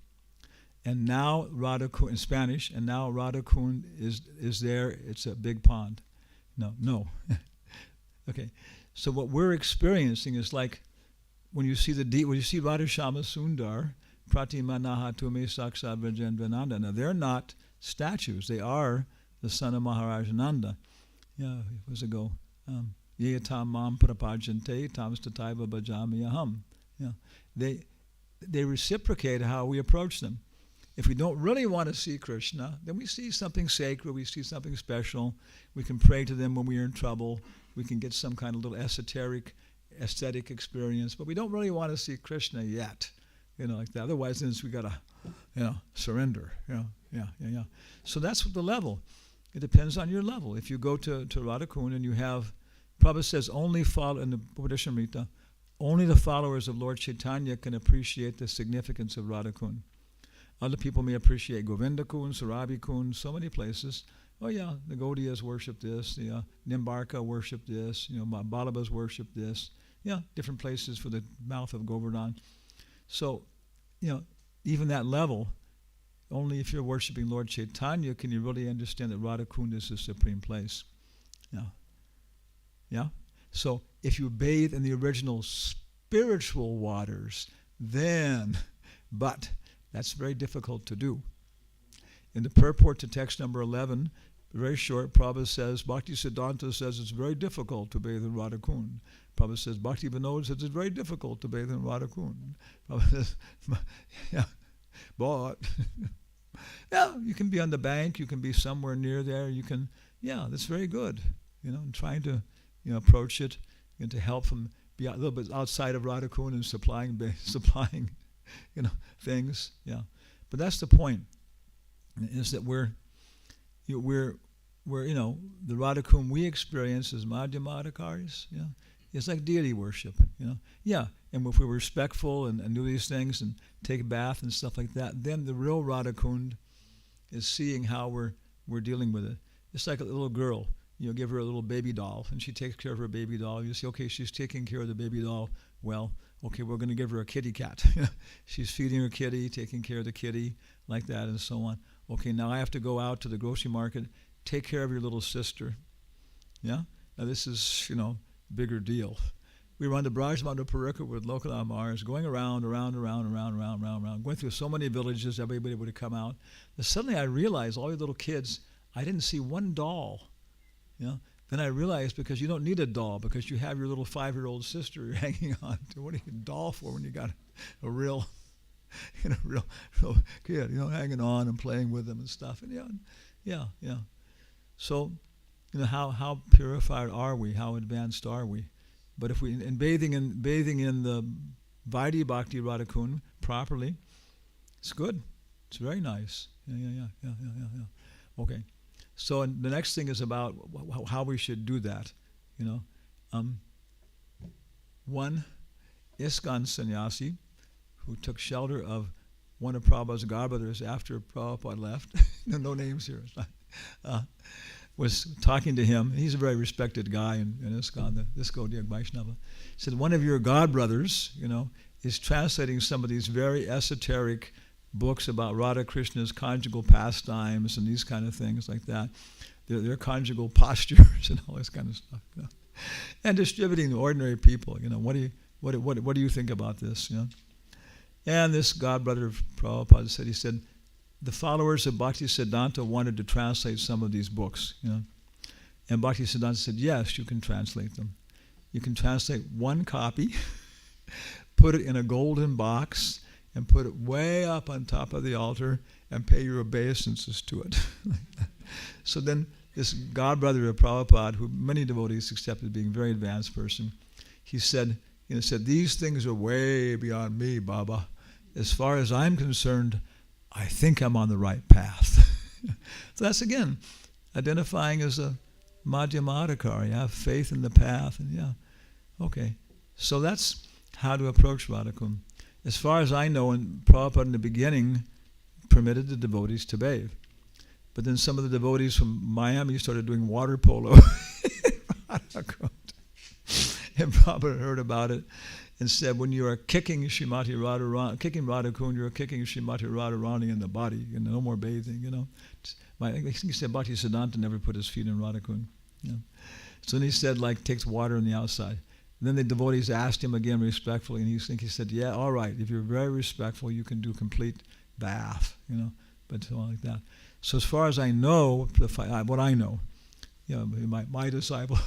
And now Radhakund, in Spanish, and now Radhakund is there. It's a big pond. No. Okay. So what we're experiencing is like when you see Radhashama Sundar, Pratimanaha Tume Saksha Vrajendrananda. Now they're not statues. They are the son of Maharaj Nanda. Yeah, years ago. Yeyatam mam prapajante tam stataiva bhajami aham. Yeah. They reciprocate how we approach them. If we don't really want to see Krishna, then we see something sacred, we see something special. We can pray to them when we are in trouble. We can get some kind of little esoteric, aesthetic experience, but we don't really want to see Krishna yet, like that. Otherwise, then we got to, surrender. Yeah. So that's what the level. It depends on your level. If you go to Radhakund and you have, Prabhupada says, only follow in the Buddhishamrita, only the followers of Lord Chaitanya can appreciate the significance of Radhakund. Other people may appreciate Govinda Kund, Sarabi Kund, so many places. Oh yeah, the Gaudiyas worship this, the Nimbarka worship this, Balabhas worship this. Yeah, different places for the mouth of Govardhan. So, even that level, only if you're worshiping Lord Chaitanya can you really understand that Radhakund is the supreme place. Yeah? So, if you bathe in the original spiritual waters, then, but that's very difficult to do. In the purport to text number 11, very short, Prabhupada says, Bhakti Siddhanta says it's very difficult to bathe in Radhakund. Prabhupada says, Bhakti Vinod says it's very difficult to bathe in Radhakund. Prabhupada says, but, you can be on the bank, you can be somewhere near there, that's very good, and trying to, approach it and to help them be a little bit outside of Radhakund and supplying, things, But that's the point, is that we're the Radhakund we experience as Madhyamadhikaris, it's like deity worship, and if we're respectful and do these things and take a bath and stuff like that, then the real Radhakund is seeing how we're dealing with it. It's like a little girl, give her a little baby doll, and she takes care of her baby doll. You say, okay, she's taking care of the baby doll well. Okay, we're going to give her a kitty cat. She's feeding her kitty, taking care of the kitty, like that, and so on. Okay, now I have to go out to the grocery market, take care of your little sister. Yeah? Now this is, bigger deal. We were on the Bhāgavata with Lokanath Maharaj, going around, going through so many villages, everybody would have come out. And suddenly I realized, all the little kids, I didn't see one doll. Then I realized, because you don't need a doll, because you have your little 5-year-old sister you're hanging on to. What do you need a doll for when you got a real kid, hanging on and playing with them and stuff. And So, how purified are we? How advanced are we? But if bathing in the Vaidhi Bhakti Radhakund properly, it's good. It's very nice. Yeah. Okay. So the next thing is about how we should do that. One ISKCON sannyasi who took shelter of one of Prabhupada's godbrothers after Prabhupada left, no names here, was talking to him. He's a very respected guy in ISKCON, this Gaudiya Vaishnava. He said, one of your godbrothers, is translating some of these very esoteric books about Radha Krishna's conjugal pastimes and these kind of things like that, their conjugal postures and all this kind of stuff, and distributing to ordinary people. What do you think about this? And this godbrother of Prabhupada said, he said, the followers of Bhakti Siddhanta wanted to translate some of these books, and Bhakti Siddhanta said, yes, you can translate them. You can translate one copy, put it in a golden box, and put it way up on top of the altar and pay your obeisances to it. So then this godbrother of Prabhupada, who many devotees accepted being a very advanced person, he said, these things are way beyond me, Baba. As far as I'm concerned, I think I'm on the right path. So that's, again, identifying as a Madhyamadhikari. Have faith in the path. And okay. So that's how to approach Radhakund. As far as I know, Prabhupada in the beginning permitted the devotees to bathe. But then some of the devotees from Miami started doing water polo. And Prabhupada heard about it and said, when you are kicking Srimati Radharani, kicking Radhakund, you're kicking Srimati Radharani in the body. No more bathing, I think he said Bhakti Siddhanta never put his feet in Radhakund. So then he said, takes water on the outside. And then the devotees asked him again respectfully, and he said, yeah, all right, if you're very respectful, you can do complete bath, but so on like that. So as far as I know, what I know, my disciple,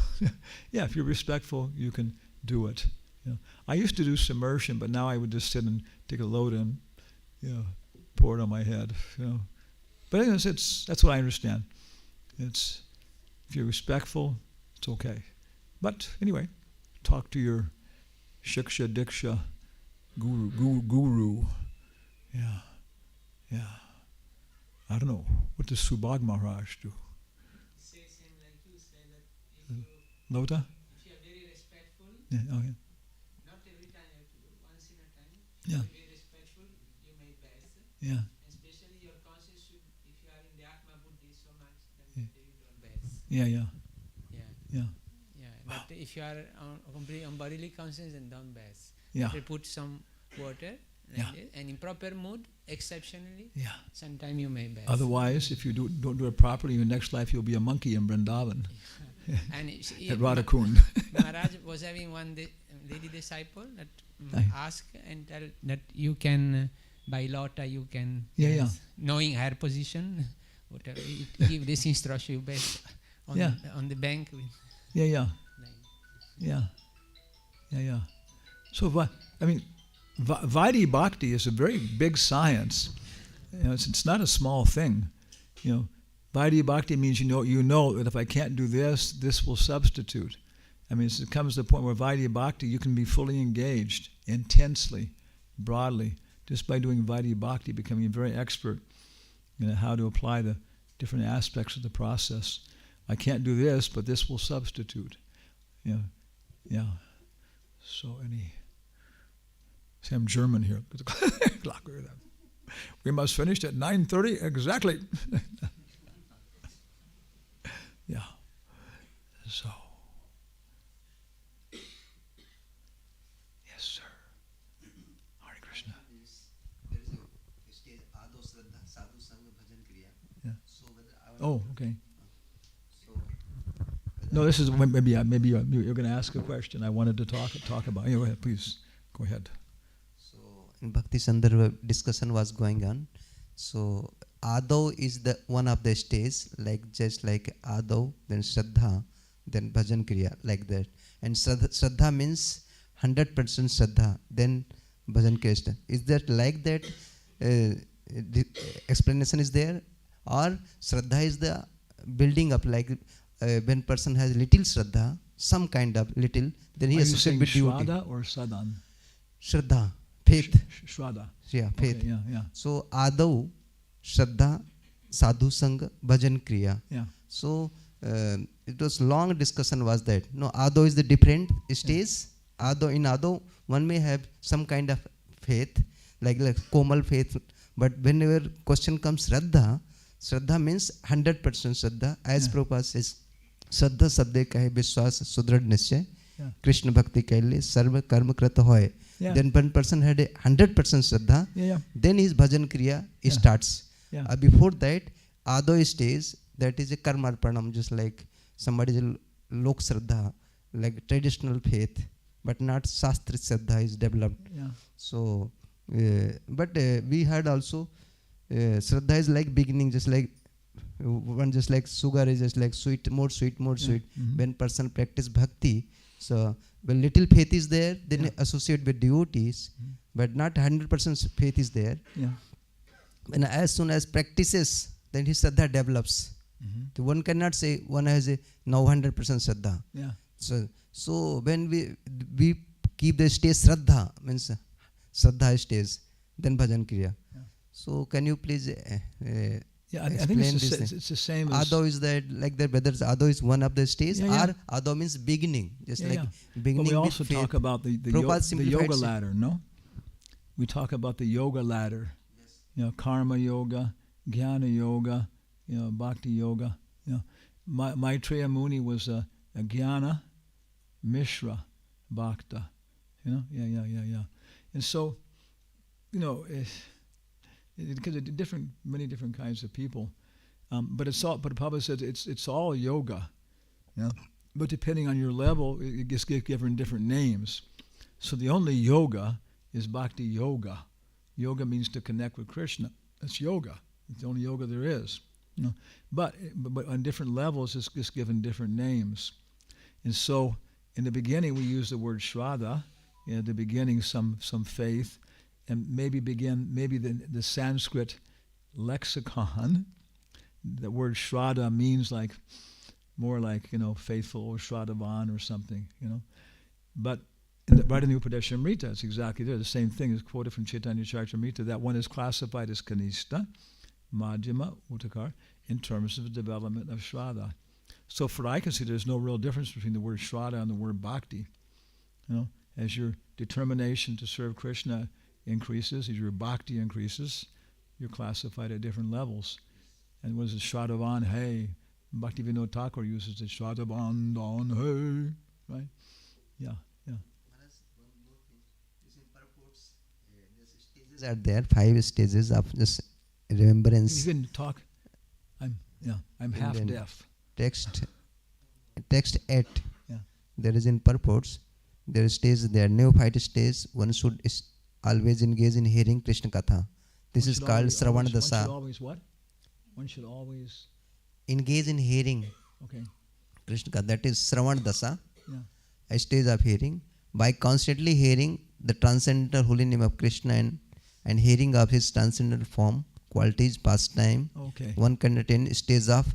if you're respectful, you can do it. I used to do submersion, but now I would just sit and take a load in, pour it on my head. But anyways, that's what I understand. It's if you're respectful, it's okay. But anyway, talk to your shiksha diksha guru. Yeah. I don't know. What does Subhag Maharaj do? Say same like you say that if you Lota? if you are very respectful, Yeah. Oh yeah. not every time you have to do, once in a time. If Yeah. you are very respectful, you may best. Yeah. Especially your conscience should, if you are in the Atma Buddhi so much, then you don't best. Yeah. Yeah. But if you are completely on bodily conscience, then don't best. Yeah. You put some water, and in proper mood, exceptionally, Yeah. sometime you may best. Otherwise, if you don't do it properly, in your next life you'll be a monkey in Vrindavan And at Radhakund. Maharaj was having one lady disciple that asked and tell that you can by lota you can knowing her position, whatever give this instruction you best on the bank. Yeah. So Vaidhi Bhakti is a very big science. It's not a small thing. Vaidhi Bhakti means you know that if I can't do this, this will substitute. It comes to the point where Vaidhi Bhakti, you can be fully engaged intensely, broadly, just by doing Vaidhi Bhakti, becoming very expert in how to apply the different aspects of the process. I can't do this, but this will substitute. So see, I'm German here. We must finish at 9:30 exactly. Yeah. So. Yes, sir. Hare Krishna. There is a stage Ado Shraddha, Sadhu Sangha Bhajan Kriya. Yeah. So whether Okay. So No, this is maybe you're going to ask a question. I wanted to talk about. Go ahead, please. Go ahead. So in Bhakti Sandarbha discussion was going on. So Ado is the one of the stages, just like Ado, then Shraddha, then Bhajan Kriya, like that. And Shraddha means 100% Shraddha, then Bhajan Kriya. Is that like that? The explanation is there, or Shraddha is the building up, like when person has little Shraddha, some kind of little, then he associates with devotee. Shraddha or Sadan? Shraddha, faith. Shraddha. Yeah, faith. Okay, yeah. So Adav, Shraddha, Sadhu Sangha, Bhajan Kriya. Yeah. So it was long discussion was that. No, Adav is the different stage. In Adav, one may have some kind of faith, like Komal faith. But whenever question comes Shraddha means 100% Shraddha. As Prabhupada says, Shraddha sabde kahe Vishwas Sudrad Nishchay. Krishna Bhakti kaile Sarva Karma Krata hoy. Then one person had a 100% Shraddha. Then his Bhajan Kriya starts. Before that, Ado stage, that is a Karma Arpanam, just like somebody's Lok Shraddha, like traditional faith, but not Shastri Shraddha is developed. So, but we had also Shraddha is like beginning, just like sugar is just like sweet, more sweet. Mm-hmm. When person practice bhakti, so when little faith is there, then associate with devotees, but not 100% faith is there. When as soon as practices, then his Shraddha develops. So one cannot say one has a now 100% Shraddha. So when we keep the stage Shraddha, means Shraddha stage, then Bhajan Kriya. So can you please I think explain it's this? the same as... Ado is that, like that, whether Ado is one of the stages, or Ado means beginning, just like beginning. But we also with faith. talk about the yoga ladder, no? We talk about the yoga ladder. Karma yoga, jnana yoga, bhakti yoga. Maitreya Muni was a jnana mishra bhakta. And so, because of many different kinds of people, but Prabhupada says it's all yoga, But depending on your level, it gets given different names. So the only yoga is bhakti yoga. Yoga means to connect with Krishna. That's yoga. It's the only yoga there is. But on different levels, it's just given different names. And so, in the beginning, we use the word shraddha. At the beginning, some faith. and maybe the Sanskrit lexicon. The word Shraddha means more like faithful, or Shraddhavan or something, But right in the Upadeshamrita, it's exactly there. The same thing is quoted from Chaitanya Charitamrita. That one is classified as Kanishta, Madhyama, Uttakar, in terms of the development of Shraddha. So for I can see there's no real difference between the word Shraddha and the word Bhakti. As your determination to serve Krishna increases, as your Bhakti increases, you're classified at different levels. And what is it? Shraddhavan Hey. Bhakti Vinod Thakur uses it. Shraddhavan Don Hey. Right? Yeah. Stages are there, 5 stages of just remembrance. You can talk. I'm half deaf. Text 8. Yeah. There is in purports. There is stage there. Neophyte stage. One should always engage in hearing Krishna Katha. This is called Sravan Dasa. One should always engage in hearing. Okay. Krishna Katha. That is Sravan Dasa. Yeah. A stage of hearing. By constantly hearing the transcendental holy name of Krishna and hearing of his transcendental form, qualities, pastime, one can attain stage of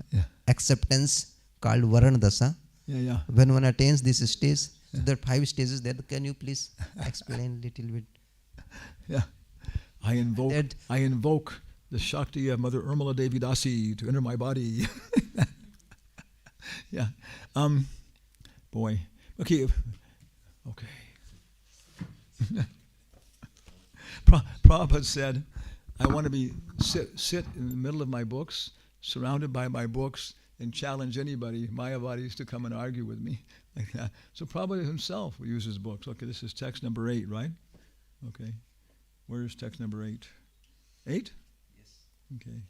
acceptance called Varan Dasa. Yeah. When one attains this stage, there are 5 stages there. Can you please explain a little bit? Yeah. I invoke the Shakti of Mother Urmila Devi Dasi to enter my body. Yeah. Boy. Okay. Prabhupada said, I want to be sit in the middle of my books, surrounded by my books, and challenge anybody, Mayavadis, to come and argue with me. Like that. So Prabhupada himself uses books. Okay, this is text number 8, right? Okay. Where's text number 8? 8? Yes. Okay.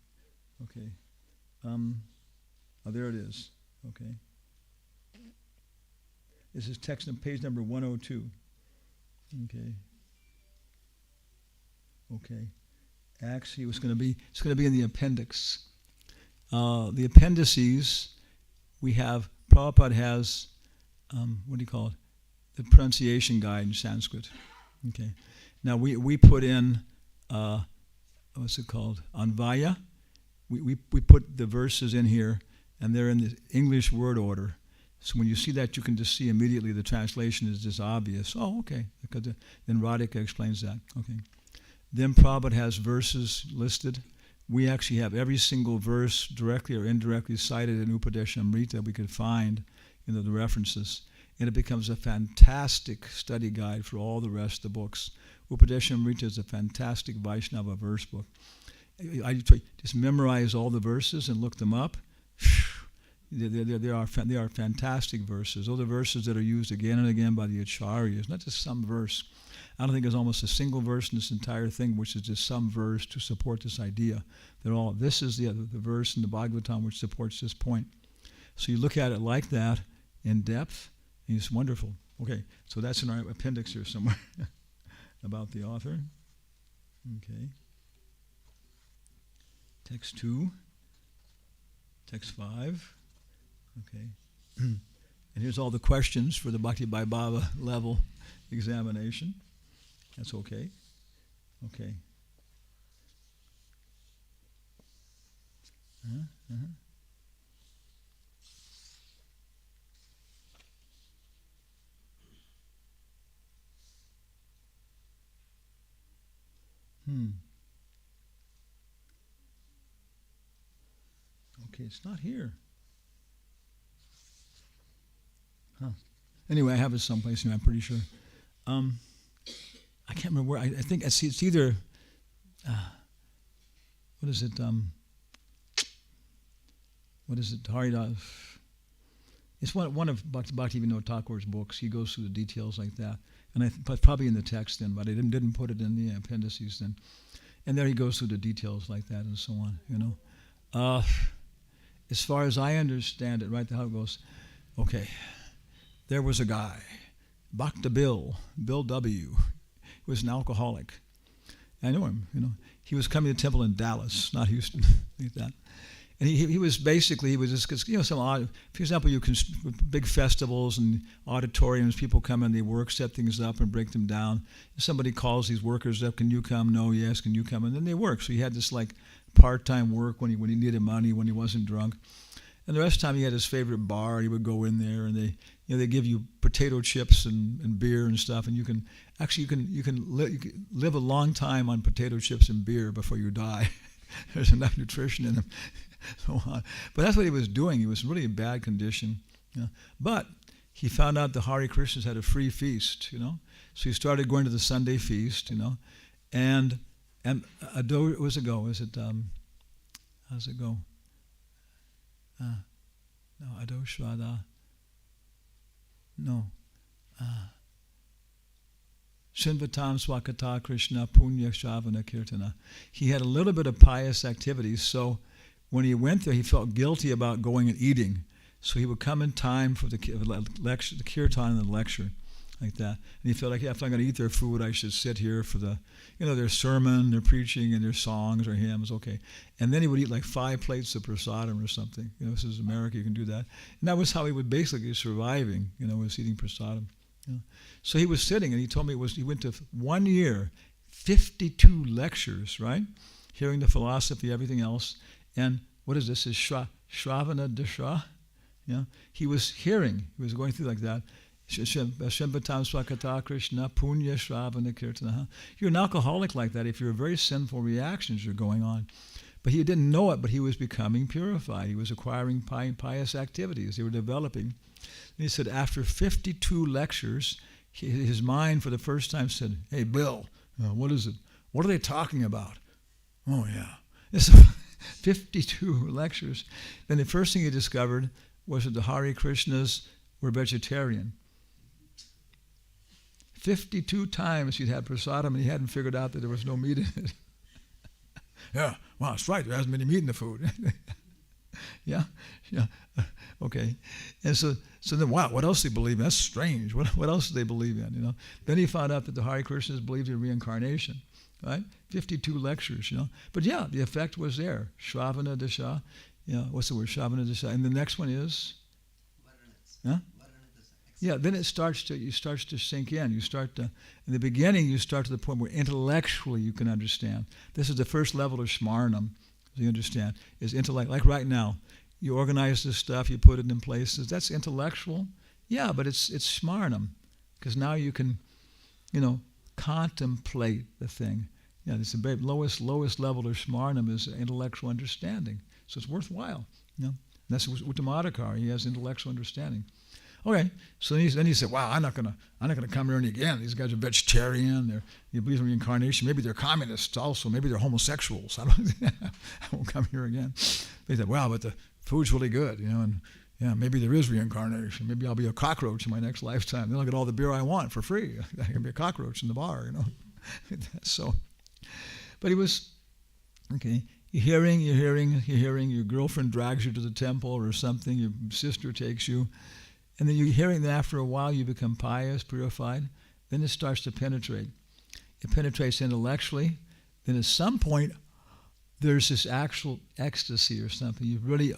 There it is. Okay. This is text on page number 102. Okay. Actually, it's going to be in the appendix. The appendices, Prabhupada has, what do you call it? The pronunciation guide in Sanskrit. Okay. Now we put in, what's it called? Anvaya. We put the verses in here, and they're in the English word order. So when you see that, you can just see immediately the translation is just obvious. Oh, okay. Because then Radhika explains that. Okay. Then Prabhupada has verses listed. We actually have every single verse directly or indirectly cited in Upadeshamrita we could find, the references. And it becomes a fantastic study guide for all the rest of the books. Upadeshamrita is a fantastic Vaishnava verse book. I just memorize all the verses and look them up. They are fantastic verses. Those are verses that are used again and again by the acharyas, not just some verse. I don't think there's almost a single verse in this entire thing which is just some verse to support this idea. This is the verse in the Bhagavatam which supports this point. So you look at it like that in depth, and it's wonderful. Okay, so that's in our appendix here somewhere about the author. Okay. Text 2, text 5. Okay. And here's all the questions for the Bhakti Vaibhava level examination. That's okay. Okay. Okay, it's not here. Anyway, I have it someplace here, I'm pretty sure. I can't remember where. I think it's either. What is it? What is it? Haridas. It's one of Bhakti Vinod Thakur's books. He goes through the details like that, and but probably in the text then, but I didn't put it in the appendices then. And there he goes through the details like that and so on. As far as I understand it, right, how it goes. Okay, there was a guy, Bhakta Bill W. He was an alcoholic. I know him, He was coming to the temple in Dallas, not Houston, like that. And he was basically, he was just, some odd, for example, big festivals and auditoriums, people come in, they work, set things up and break them down. Somebody calls these workers up, can you come? No, yes, can you come? And then they work. So he had this like part-time work when he needed money, when he wasn't drunk. And the rest of the time he had his favorite bar. He would go in there and they give you potato chips and beer and stuff. And you can live a long time on potato chips and beer before you die. There's enough nutrition in them. So on. But that's what he was doing. He was really in bad condition. But he found out the Hare Krishnas had a free feast, So he started going to the Sunday feast, And it was ago. Was it? How's it go? No, Ado Shvada. No. Shinvatam Swakata Krishna Punya Shavana Kirtana. He had a little bit of pious activities, so when he went there, he felt guilty about going and eating. So he would come in time for the lecture, the kirtan and the lecture, like that. And he felt like, if I'm going to eat their food, I should sit here for their sermon, their preaching, and their songs or hymns, okay. And then he would eat like 5 plates of prasadam or something. This is America, you can do that. And that was how he would basically surviving, was eating prasadam. So he was sitting, and he told me he went to 1 year, 52 lectures, right? Hearing the philosophy, everything else. And what is this? Is Shravana Dasha? He was hearing. He was going through like that. Shembatam Swakata Krishna Punya Shravana Kirtana. You're an alcoholic like that if your very sinful reactions are going on. But he didn't know it, but he was becoming purified. He was acquiring pious activities. They were developing. And he said after 52 lectures, his mind for the first time said, hey, Bill, what is it? What are they talking about? Oh, yeah. It's 52 lectures. Then the first thing he discovered was that the Hare Krishnas were vegetarian. 52 times he'd had prasadam and he hadn't figured out that there was no meat in it. Yeah, well, that's right. There hasn't been any meat in the food. Yeah, okay. And so then, wow, what else do they believe in? That's strange. What else do they believe in? Then he found out that the Hare Krishnas believed in reincarnation. Right? 52 lectures, But yeah, the effect was there. Shravana Dasha. What's the word? Shravana Dasha. And the next one is? Huh? Yeah, then it starts to sink in. In the beginning, you start to the point where intellectually you can understand. This is the first level of Shmarnam, you understand, is intellect. Like right now, you organize this stuff, you put it in places. That's intellectual. Yeah, but it's Shmarnam, because now you can, contemplate the thing. Yeah, it's the very lowest level of Shmarnam is intellectual understanding. So it's worthwhile. And that's Uttamadhikari. He has intellectual understanding. Okay, so then he said, wow, I'm not gonna come here again. These guys are vegetarian, they believe in reincarnation, maybe they're communists also, maybe they're homosexuals. I won't come here again. But he said, wow, but the food's really good, and yeah, maybe there is reincarnation. Maybe I'll be a cockroach in my next lifetime. Then I'll get all the beer I want for free. I can be a cockroach in the bar, So, but he was, okay, you're hearing, your girlfriend drags you to the temple or something, your sister takes you, and then you're hearing that after a while you become pious, purified, then it starts to penetrate. It penetrates intellectually, then at some point there's this actual ecstasy or something. You really,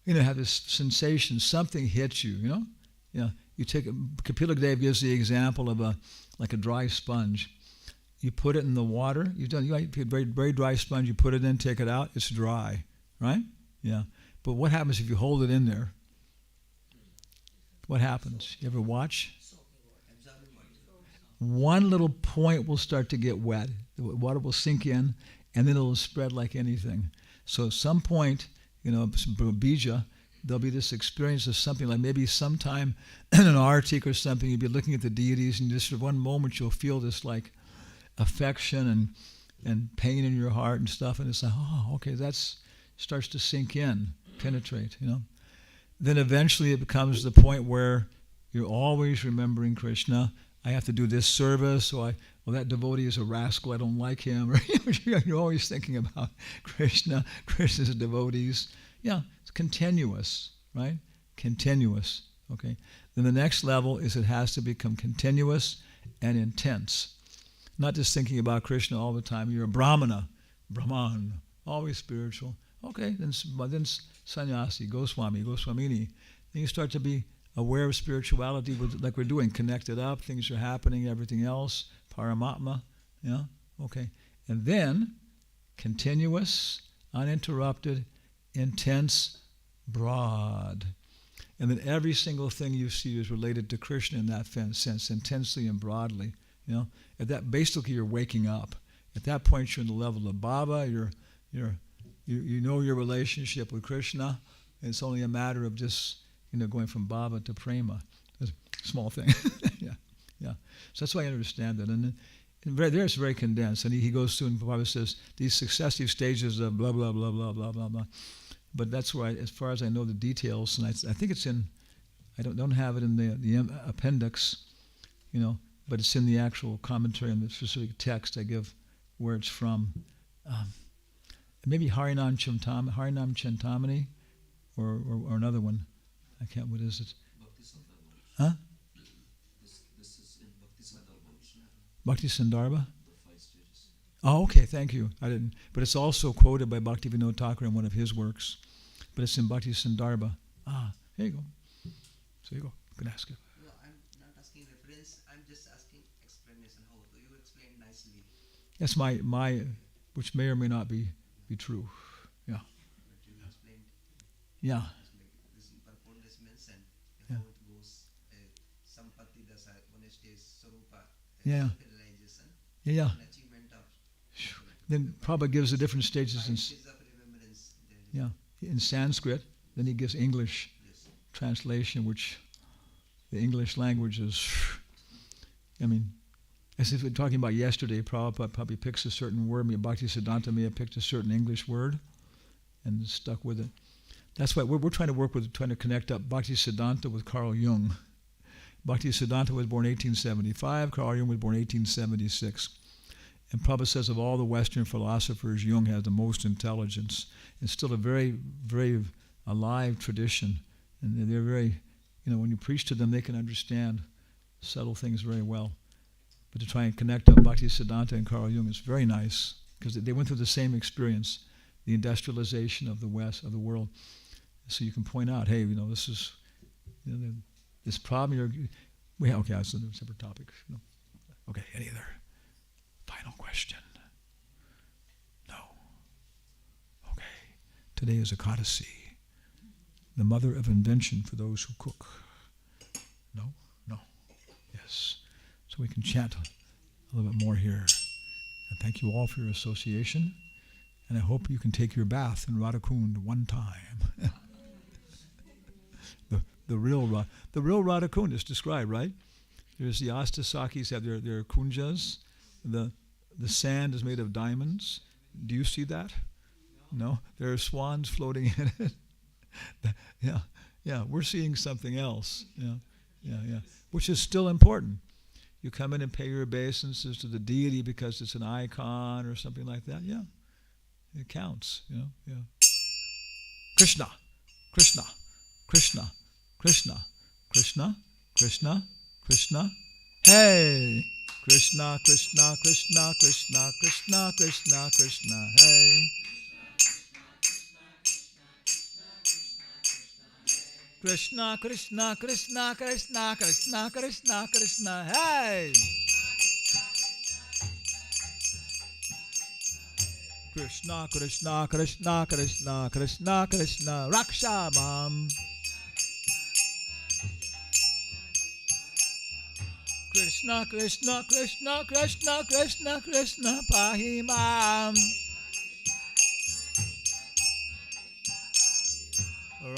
have this sensation, something hits you, You take, Kapila Dev gives the example of a dry sponge. You put it in the water, you take a very, very dry sponge, you put it in, take it out, it's dry, right? Yeah. But what happens if you hold it in there? What happens? You ever watch? One little point will start to get wet. The water will sink in, and then it'll spread like anything. So at some point, bija, there'll be this experience of something like maybe sometime in an Arctic or something, you'll be looking at the deities, and just for one moment you'll feel this like affection and pain in your heart and stuff, and it's like, oh, okay, that's starts to sink in, penetrate, Then eventually it becomes the point where you're always remembering Krishna. I have to do this service, or that devotee is a rascal, I don't like him. Or you're always thinking about Krishna, Krishna's devotees. Yeah, it's continuous, right? Continuous, okay? Then the next level is it has to become continuous and intense. Not just thinking about Krishna all the time. You're a Brahman, always spiritual. Okay, then sannyasi, Goswami, Goswamini. Then you start to be aware of spirituality, like we're doing, connected up, things are happening, everything else, Paramatma, yeah, okay. And then, continuous, uninterrupted, intense, broad. And then every single thing you see is related to Krishna in that sense, intensely and broadly. You know, at that basically you're waking up. At that point you're in the level of Baba. You know your relationship with Krishna. It's only a matter of just going from Baba to Prema. That's a small thing. yeah. So that's why I understand that. And there it's very condensed. And he goes through and Baba says these successive stages of blah blah blah blah blah blah blah. But that's where, as far as I know, the details, and I think it's in. I don't have it in the appendix, but it's in the actual commentary on the specific text I give, where it's from. Maybe Harinam Chintamani, or another one. I can't. What is it? Huh? This is in Bhakti Sandarbha. Bhakti Sandarbha. The 5 stages. Oh, okay, thank you. I didn't, but it's also quoted by Bhaktivinoda Thakur in one of his works. But it's in Bhakti Sandarbha. Here you go. So you go. You can ask it. No, I'm not asking reference. I'm just asking explanation. How do you explain nicely? That's my, which may or may not be true. Yeah. But you explained. Yeah. Like this purport is mentioned. How it goes. Sampati dasa. One stage Sarupa. Yeah. Realization. Yeah. An achievement of. Then Prabhupada gives the different stages in. Of remembrance. Yeah. In Sanskrit, then he gives English translation, which the English language is, as if we're talking about yesterday, Prabhupada probably picks a certain word, Bhakti Siddhanta may have picked a certain English word and stuck with it. That's why we're trying to connect up Bhakti Siddhanta with Carl Jung. Bhakti Siddhanta was born 1875, Carl Jung was born 1876. And Prabhupada says of all the Western philosophers, Jung has the most intelligence. It's still a very, very alive tradition. And they're very, when you preach to them, they can understand subtle things very well. But to try and connect up Bhakti Siddhanta and Carl Jung is very nice, because they went through the same experience, the industrialization of the West, of the world. So you can point out, hey, this is, this problem okay, that's a separate topic. Okay, any other final question? No. Okay. Today is Ekadasi, the mother of invention for those who cook. No? No. Yes. So we can chant a little bit more here. And thank you all for your association. And I hope you can take your bath in Radhakund one time. the real Radhakund is described, right? There's the Astasakis have their kunjas. The sand is made of diamonds. Do you see that? No? There are swans floating in it. Yeah. We're seeing something else. Yeah. Which is still important. You come in and pay your obeisances to the deity because it's an icon or something like that. Yeah. It counts. Yeah. Krishna. Krishna. Krishna. Krishna. Krishna. Krishna. Krishna. Hey! Krishna, Krishna, Krishna, Krishna, Krishna, Krishna, Krishna, hey. Krishna, Krishna, Krishna, Krishna, Krishna, Krishna, Krishna, hey. Krishna, Krishna, Krishna, Krishna, Krishna, Krishna, Raksha Mam. Krishna, Krishna, Krishna, Krishna, Krishna, Krishna, Pahi Mam.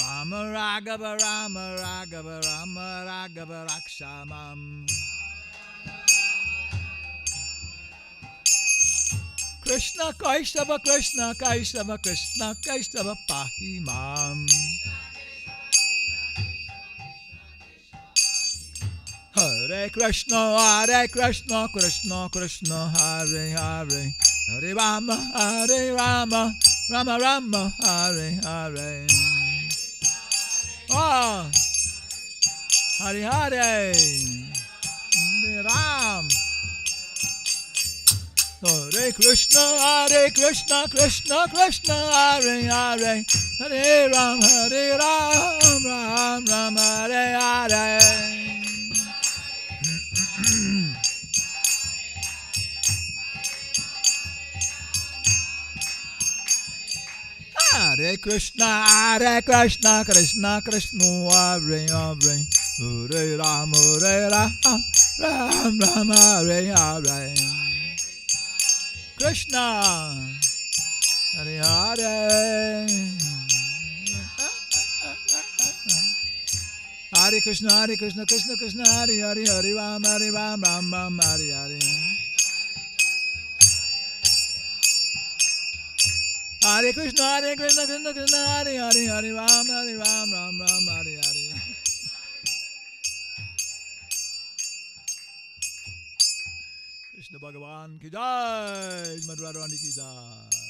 Rama Raghava, Rama Raghava, Rama Raghava, Raksha Mam. Krishna, Kaishava, Krishna, Kaishava, Krishna, Kaishava, Pahi Mam. Hare Krishna, Krishna Krishna, Hare Hare, Hare Rama, Rama Rama, Hare Hare. Oh, Hare Hare, Hare Ram, Hare Krishna, Krishna Krishna, Hare Hare, Hare Ram, Ram Ram, Hare Hare. Hare Krishna, Krishna Krishna, Hare Hare, Hare Ram, Ram Ram, Hare Hare. Krishna, Hare Hare, Hare Krishna, Krishna Krishna, Hare Hare, Hare Ram, Ram Ram, Hare Hare. Hare Krishna, Krishna Krishna, Hare Hare, Hare Ram, Ram Ram, Hare Hare. Krishna Bhagavan ki jai, Madhurani ki jai.